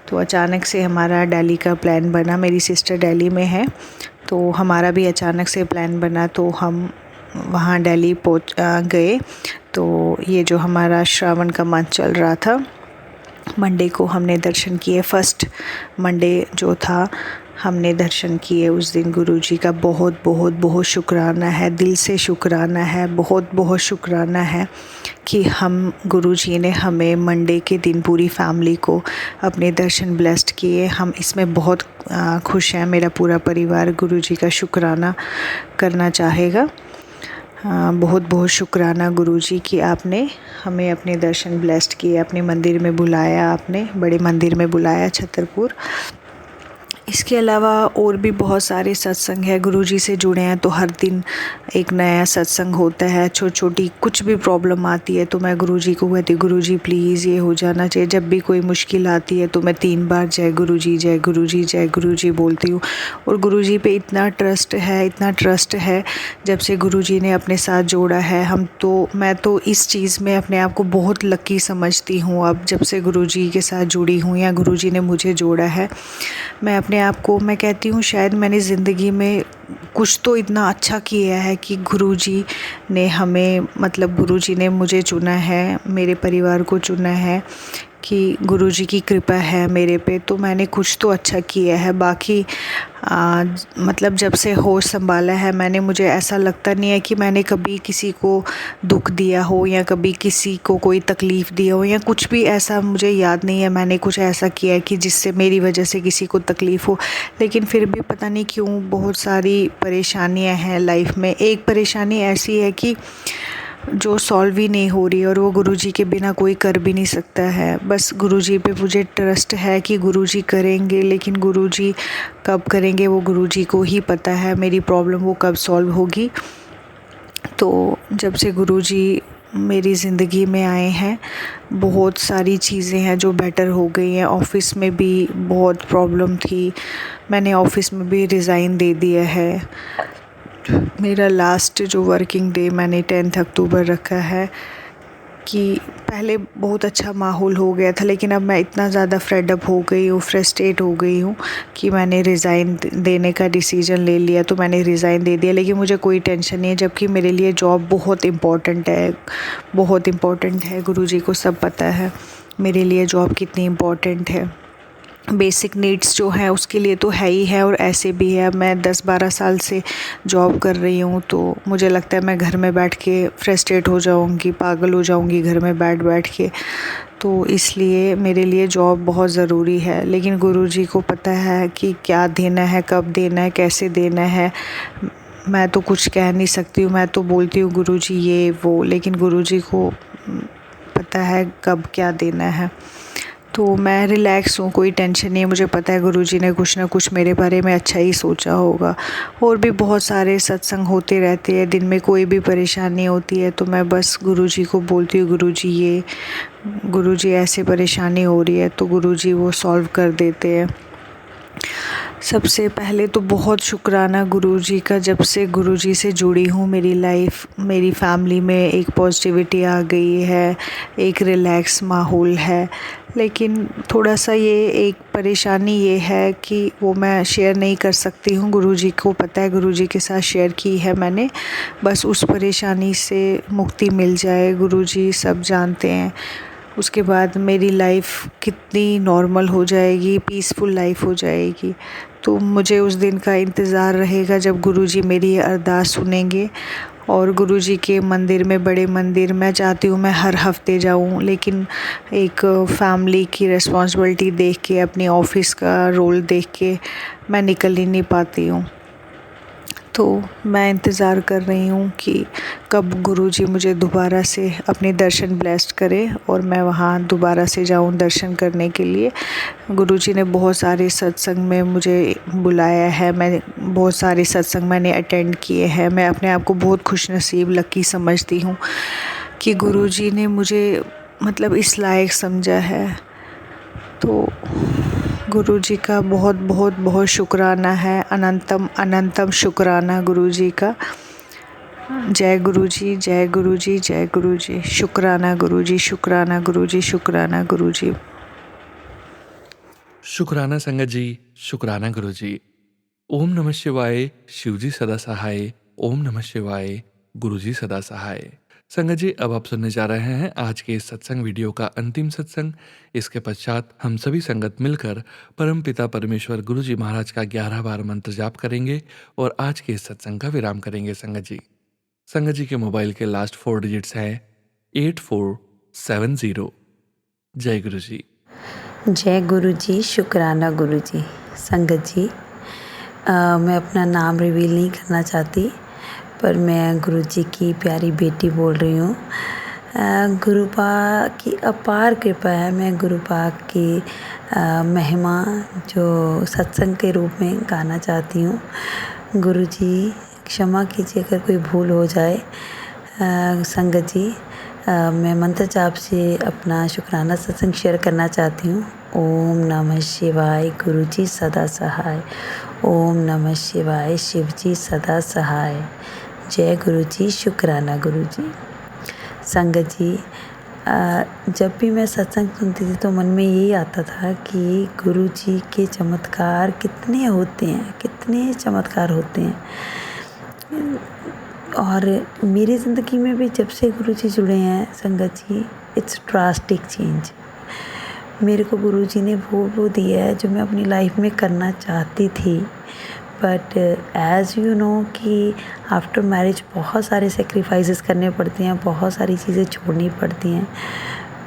तो अचानक से हमारा दिल्ली का प्लान बना। मेरी सिस्टर दिल्ली में है, तो हमारा भी अचानक से प्लान बना, तो हम वहाँ दिल्ली पहुँच गए। तो ये जो हमारा श्रावण का मंथ चल रहा था, मंडे को हमने दर्शन किए। फर्स्ट मंडे जो था हमने दर्शन किए। उस दिन गुरुजी का बहुत बहुत बहुत शुक्राना है, दिल से शुक्राना है, बहुत बहुत शुक्राना है कि हम गुरुजी ने हमें मंडे के दिन पूरी फैमिली को अपने दर्शन ब्लेस्ड किए। हम इसमें बहुत खुश हैं। मेरा पूरा परिवार गुरुजी का शुक्राना करना चाहेगा। बहुत बहुत शुक्राना गुरुजी कि आपने हमें अपने दर्शन ब्लेस्ड किए, अपने मंदिर में बुलाया, आपने बड़े मंदिर में बुलाया छतरपुर। इसके अलावा और भी बहुत सारे सत्संग है। गुरुजी से जुड़े हैं तो हर दिन एक नया सत्संग होता है। छोटी कुछ भी प्रॉब्लम आती है तो मैं गुरुजी को कहती हूँ, गुरुजी प्लीज़ ये हो जाना चाहिए। जब भी कोई मुश्किल आती है तो मैं 3 बार जय गुरुजी, जय गुरुजी, जय गुरुजी बोलती हूँ। और गुरुजी पे इतना ट्रस्ट है जब से गुरुजी ने अपने साथ जोड़ा है। मैं तो इस चीज़ में अपने आप को बहुत लकी समझती हूँ। अब जब से गुरुजी के साथ जुड़ी हूँ या गुरुजी ने मुझे जोड़ा है, मैं अपने आप को मैं कहती हूँ शायद मैंने ज़िंदगी में कुछ तो इतना अच्छा किया है कि गुरुजी ने हमें, मतलब गुरुजी ने मुझे चुना है, मेरे परिवार को चुना है, कि गुरुजी की कृपा है मेरे पे, तो मैंने कुछ तो अच्छा किया है। बाकी मतलब जब से होश संभाला है मुझे ऐसा लगता नहीं है कि मैंने कभी किसी को दुख दिया हो या कभी किसी को कोई तकलीफ़ दी हो या कुछ भी ऐसा मुझे याद नहीं है मैंने कुछ ऐसा किया है कि जिससे मेरी वजह से किसी को तकलीफ़ हो। लेकिन फिर भी पता नहीं क्यों बहुत सारी परेशानियां हैं लाइफ में। एक परेशानी ऐसी है कि जो सॉल्व ही नहीं हो रही और वो गुरुजी के बिना कोई कर भी नहीं सकता है। बस गुरुजी पे मुझे ट्रस्ट है कि गुरुजी करेंगे, लेकिन गुरुजी कब करेंगे वो गुरुजी को ही पता है। मेरी प्रॉब्लम वो कब सॉल्व होगी। तो जब से गुरुजी मेरी ज़िंदगी में आए हैं बहुत सारी चीज़ें हैं जो बेटर हो गई हैं। ऑफ़िस में भी बहुत प्रॉब्लम थी, मैंने ऑफ़िस में भी रिज़ाइन दे दिया है। मेरा लास्ट जो वर्किंग डे मैंने 10 अक्टूबर रखा है। कि पहले बहुत अच्छा माहौल हो गया था, लेकिन अब मैं इतना ज़्यादा फ्रेड अप हो गई हूँ, फ्रस्ट्रेट हो गई हूँ कि मैंने रिज़ाइन देने का डिसीजन ले लिया। तो मैंने रिज़ाइन दे दिया, लेकिन मुझे कोई टेंशन नहीं है, जबकि मेरे लिए जॉब बहुत इम्पॉर्टेंट है। गुरुजी को सब पता है मेरे लिए जॉब कितनी इम्पॉर्टेंट है। बेसिक नीड्स जो है उसके लिए तो है ही है, और ऐसे भी है। मैं 10-12 साल से जॉब कर रही हूँ, तो मुझे लगता है मैं घर में बैठ के फ्रस्ट्रेट हो जाऊँगी, पागल हो जाऊँगी घर में बैठ बैठ के। तो इसलिए मेरे लिए जॉब बहुत ज़रूरी है। लेकिन गुरुजी को पता है कि क्या देना है, कब देना है, कैसे देना है। मैं तो कुछ कह नहीं सकती हूँ, मैं तो बोलती हूँ गुरुजी ये वो, लेकिन गुरुजी को पता है कब क्या देना है। तो मैं रिलैक्स हूँ, कोई टेंशन नहीं है। मुझे पता है गुरुजी ने कुछ ना कुछ मेरे बारे में अच्छा ही सोचा होगा। और भी बहुत सारे सत्संग होते रहते हैं, दिन में कोई भी परेशानी होती है तो मैं बस गुरुजी को बोलती हूँ गुरुजी ऐसे परेशानी हो रही है, तो गुरुजी वो सॉल्व कर देते हैं। सबसे पहले तो बहुत शुक्राना गुरुजी का, जब से गुरुजी से जुड़ी हूँ मेरी फैमिली में एक पॉजिटिविटी आ गई है, एक रिलैक्स माहौल है। लेकिन थोड़ा सा ये एक परेशानी ये है कि वो मैं शेयर नहीं कर सकती हूँ, गुरुजी को पता है, गुरुजी के साथ शेयर की है मैंने। बस उस परेशानी से मुक्ति मिल जाए, गुरुजी सब जानते हैं। उसके बाद मेरी लाइफ कितनी नॉर्मल हो जाएगी, पीसफुल लाइफ हो जाएगी। तो मुझे उस दिन का इंतज़ार रहेगा जब गुरुजी मेरी अरदास सुनेंगे। और गुरुजी के मंदिर में, बड़े मंदिर, मैं चाहती हूँ मैं हर हफ्ते जाऊँ, लेकिन एक फैमिली की रिस्पॉन्सिबिलिटी देख के, अपनी ऑफिस का रोल देख के मैं निकल ही नहीं पाती हूँ। तो मैं इंतज़ार कर रही हूँ कि कब गुरुजी मुझे दोबारा से अपने दर्शन ब्लेस्ड करे और मैं वहाँ दोबारा से जाऊँ दर्शन करने के लिए। गुरुजी ने बहुत सारे सत्संग में मुझे बुलाया है, मैं बहुत सारे सत्संग मैंने अटेंड किए हैं। मैं अपने आप को बहुत खुशनसीब, लकी समझती हूँ कि गुरुजी ने मुझे मतलब इस लायक समझा है। तो गुरुजी का बहुत बहुत बहुत शुक्राना है, अनंतम अनंतम शुक्राना गुरुजी का। जय गुरुजी, जय गुरुजी, जय गुरुजी। शुक्राना गुरुजी, शुक्राना गुरुजी, शुक्राना गुरुजी। शुक्राना संगत जी, शुक्राना गुरुजी। ओम नमः शिवाय, शिवजी सदा सहाय। ओम नमः शिवाय, गुरुजी सदा सहाय। संगत जी, अब आप सुनने जा रहे हैं आज के इस सत्संग वीडियो का अंतिम सत्संग। इसके पश्चात हम सभी संगत मिलकर परम पिता परमेश्वर गुरुजी महाराज का 11 बार मंत्र जाप करेंगे और आज के इस सत्संग का विराम करेंगे। संगत जी के मोबाइल के लास्ट 4 डिजिट्स हैं 8470। जय गुरुजी। जय गुरुजी, शुक्राना गुरुजी। संगत जी, मैं अपना नाम रिवील नहीं करना चाहती, पर मैं गुरुजी की प्यारी बेटी बोल रही हूँ। गुरुपा की अपार कृपा है। मैं गुरुपा की महिमा जो सत्संग के रूप में गाना चाहती हूँ। गुरुजी क्षमा कीजिए अगर कोई भूल हो जाए। संगत जी, मैं मंत्र जाप से अपना शुक्राना सत्संग शेयर करना चाहती हूँ। ओम नमः शिवाय, गुरुजी सदा सहाय। ओम नमः शिवाय, शिवजी सदा सहाय। जय गुरुजी, शुक्राना गुरुजी। संगत जी, जब भी मैं सत्संग सुनती थी तो मन में यही आता था कि गुरुजी के चमत्कार कितने होते हैं, कितने चमत्कार होते हैं। और मेरी ज़िंदगी में भी जब से गुरुजी जुड़े हैं संगत जी, इट्स ड्रास्टिक चेंज। मेरे को गुरुजी ने वो दिया है जो मैं अपनी लाइफ में करना चाहती थी। बट एज़ यू नो कि आफ्टर मैरिज बहुत सारे सेक्रीफाइसेस करने पड़ते हैं, बहुत सारी चीज़ें छोड़नी पड़ती हैं।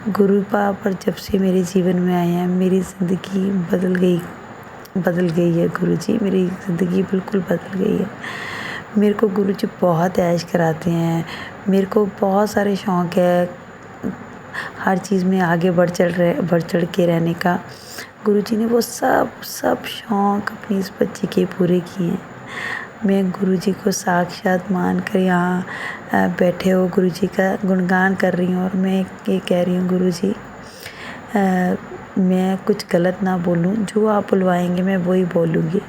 गुरुपा पर जब से मेरे जीवन में आए हैं, मेरी ज़िंदगी बदल गई है। गुरुजी मेरी ज़िंदगी बिल्कुल बदल गई है। मेरे को गुरुजी बहुत ऐश कराते हैं। मेरे को बहुत सारे शौक़ है हर चीज़ में आगे बढ़ चढ़ के रहने का। गुरुजी ने वो सब शौक़ अपनी इस बच्ची के पूरे किए हैं। मैं गुरुजी को साक्षात मान कर यहाँ बैठे हो गुरुजी का गुणगान कर रही हूँ और मैं ये कह रही हूँ गुरुजी, मैं कुछ गलत ना बोलूँ, जो आप बुलवाएंगे मैं वही बोलूँगी।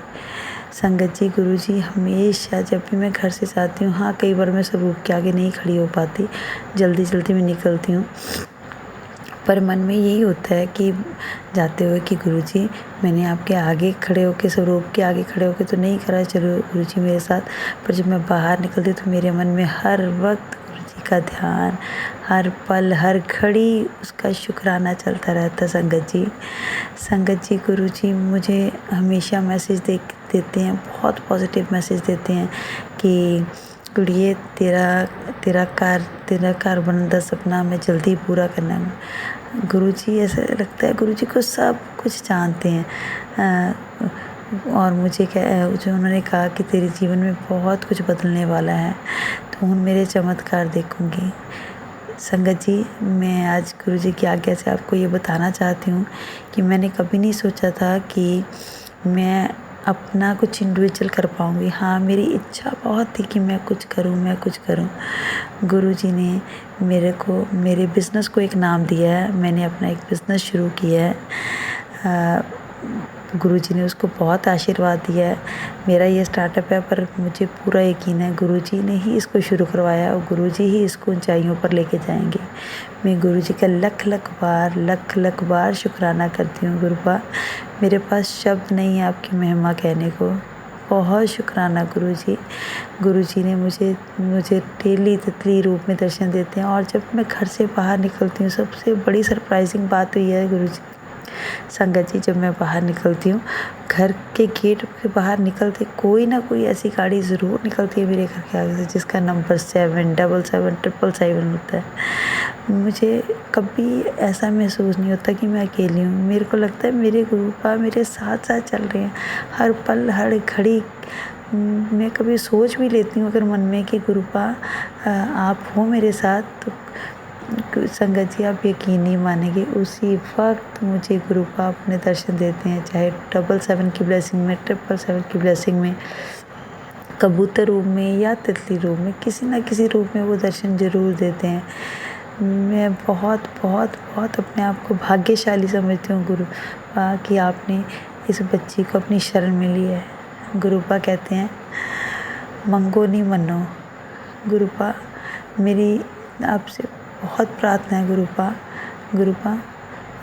संगत जी, गुरुजी हमेशा जब भी मैं घर से जाती हूँ, हाँ कई बार मैं स्वरूप के आगे नहीं खड़ी हो पाती, जल्दी में निकलती हूँ, पर मन में यही होता है कि जाते हुए कि गुरुजी मैंने आपके आगे खड़े होकर, स्वरूप के आगे खड़े होकर तो नहीं करा, चलो गुरुजी मेरे साथ। पर जब मैं बाहर निकलती तो मेरे मन में हर वक्त गुरुजी का ध्यान, हर पल हर घड़ी उसका शुक्राना चलता रहता। संगत जी गुरुजी मुझे हमेशा मैसेज देते हैं, बहुत पॉजिटिव मैसेज देते हैं कि गुड़िए तेरा कारबंदा सपना मैं जल्दी पूरा करना है। गुरुजी ऐसा लगता है गुरुजी को सब कुछ जानते हैं। और मुझे जो उन्होंने कहा कि तेरे जीवन में बहुत कुछ बदलने वाला है, तो उन मेरे चमत्कार देखूंगी। संगत जी, मैं आज गुरुजी की आज्ञा से आपको ये बताना चाहती हूँ कि मैंने कभी नहीं सोचा था कि मैं अपना कुछ इंडिविजुअल कर पाऊँगी। हाँ, मेरी इच्छा बहुत थी कि मैं कुछ करूँ। गुरुजी ने मेरे बिज़नेस को एक नाम दिया है। मैंने अपना एक बिज़नेस शुरू किया है। गुरुजी ने उसको बहुत आशीर्वाद दिया है। मेरा ये स्टार्टअप है, पर मुझे पूरा यकीन है गुरुजी ने ही इसको शुरू करवाया और गुरुजी ही इसको ऊंचाइयों पर लेके जाएंगे। मैं गुरुजी का लख लख बार शुक्राना करती हूँ। गुरुपा, मेरे पास शब्द नहीं है आपकी महिमा कहने को। बहुत शुक्राना गुरुजी ने मुझे डेली तितली रूप में दर्शन देते हैं। और जब मैं घर से बाहर निकलती हूँ, सबसे बड़ी सरप्राइजिंग बात हुई है गुरुजी। संगत जी, जब मैं बाहर निकलती हूँ, घर के गेट के बाहर निकलते कोई ना कोई ऐसी गाड़ी ज़रूर निकलती है मेरे घर के आगे से जिसका नंबर 77777 होता है। मुझे कभी ऐसा महसूस नहीं होता कि मैं अकेली हूँ। मेरे को लगता है मेरे गुरुपा मेरे साथ साथ चल रहे हैं, हर पल हर घड़ी। मैं कभी सोच भी लेती हूँ अगर मन में कि गुरुपा आप हो मेरे साथ, तो संगत जी आप यकीन नहीं मानेंगे, उसी वक्त मुझे गुरुपा अपने दर्शन देते हैं। चाहे 777 की ब्लेसिंग में, 777 की ब्लेसिंग में, कबूतर रूप में या तितली रूप में, किसी न किसी रूप में वो दर्शन ज़रूर देते हैं। मैं बहुत बहुत बहुत अपने आप को भाग्यशाली समझती हूँ गुरुपा कि आपने इस बच्ची को अपनी शरण में लिया है। गुरुपा कहते हैं मंगो नहीं मनो। गुरुपा, मेरी आपसे बहुत प्रार्थना है गुरुपा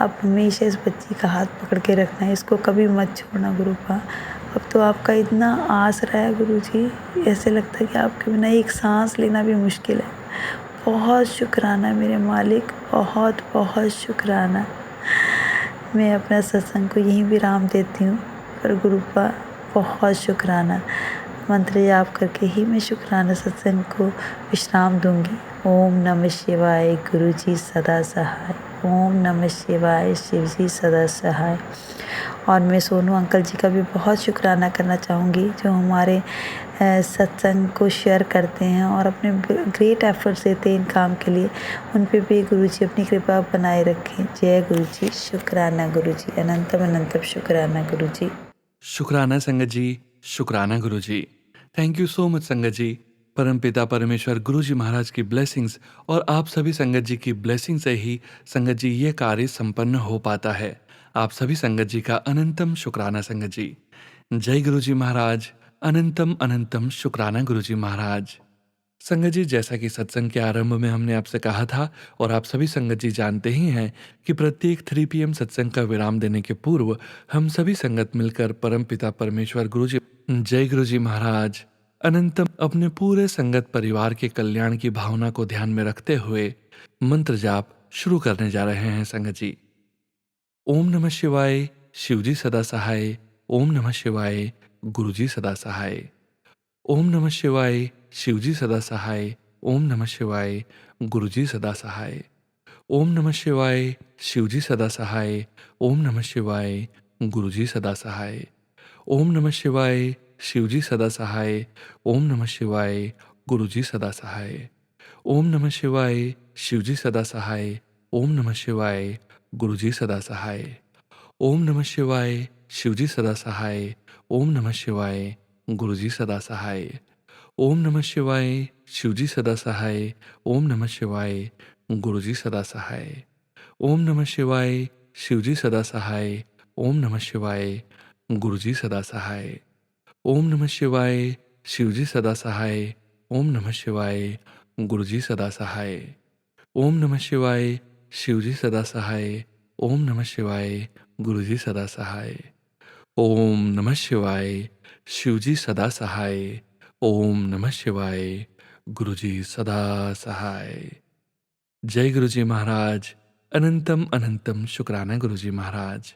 आप हमेशा इस बच्ची का हाथ पकड़ के रखना है, इसको कभी मत छोड़ना गुरुपा। अब तो आपका इतना आसरा है गुरुजी, ऐसे लगता है कि आपके बिना एक सांस लेना भी मुश्किल है। बहुत शुक्राना मेरे मालिक, बहुत बहुत शुक्राना। मैं अपना सत्संग को यहीं विराम देती हूँ, पर गुरुपा बहुत शुक्राना। मंत्र जाप करके ही मैं शुक्राना सत्संग को विश्राम दूंगी। ओम नमः शिवाय, गुरुजी सदा सहाय। ओम नमः शिवाय, शिवजी सदा सहाय। और मैं सोनू अंकल जी का भी बहुत शुक्राना करना चाहूँगी, जो हमारे सत्संग को शेयर करते हैं और अपने ग्रेट एफर्ट्स देते हैं इन काम के लिए। उन पे भी गुरुजी अपनी कृपा बनाए रखें। जय गुरुजी, शुक्राना गुरुजी, अनंतम अनंतम शुक्राना गुरुजी। शुक्राना संगत जी, शुक्राना गुरुजी। थैंक यू सो मच संगत जी। परमपिता परमेश्वर गुरुजी महाराज की ब्लेसिंग्स और आप सभी संगत जी की ब्लेसिंग से ही संगत जी ये कार्य संपन्न हो पाता है। आप सभी संगत जी का अनंतम शुक्राना संगत जी। जय गुरुजी महाराज। अनंतम अनंतम शुक्राना गुरुजी महाराज। संगत जी, जैसा कि सत्संग के आरंभ में हमने आपसे कहा था और आप सभी संगत जी जानते ही हैं कि प्रत्येक 3 PM सत्संग का विराम देने के पूर्व हम सभी संगत मिलकर परमपिता परमेश्वर गुरुजी जय गुरुजी महाराज अनंतम अपने पूरे संगत परिवार के कल्याण की भावना को ध्यान में रखते हुए मंत्र जाप शुरू करने जा रहे हैं। संगत जी, ओम नमः शिवाय, शिवजी सदा सहाय। ओम नमः शिवाय, गुरुजी सदा सहाय। ओम नमः शिवाय, शिवजी सदा सहाय। ओम नमः शिवाय, गुरुजी सदा सहाय। ओम नमः शिवाय, शिवजी सदा सहाय। ओम नमः शिवाय, गुरुजी सदा सहाय। ओम नमः शिवाय, शिवजी सदा सहाय। ओम नमः शिवाय, गुरुजी सदा सहाय। ओम नमः शिवाय, शिवजी सदा सहाय। ओम नमः शिवाय, गुरुजी सदा सहाय। ओम नमः शिवाय, शिवजी सदा सहाय। ओम नमः शिवाय, गुरुजी सदा सहाय। ओम नमः शिवाय, शिवजी सदा सहाय। ओम नमः शिवाय, गुरुजी सदा सहाय। ओम नमः शिवाय, शिवजी सदा सहाय। ओम नमः शिवाय, गुरुजी सदा सहाय। ओम नमः शिवाय, शिवजी सदा सहाय। ओम नमः शिवाय, गुरुजी सदा सहाय। ओम नमः शिवाय, शिवजी सदा सहाय। ओम नमः शिवाय, गुरुजी सदा सहाय। ओम नमः शिवाय, शिवजी सदा सहाय। ओम नमः शिवाय, गुरुजी सदा सहाय। जय गुरुजी महाराज। अनंतम अनंतम शुक्राना गुरुजी महाराज।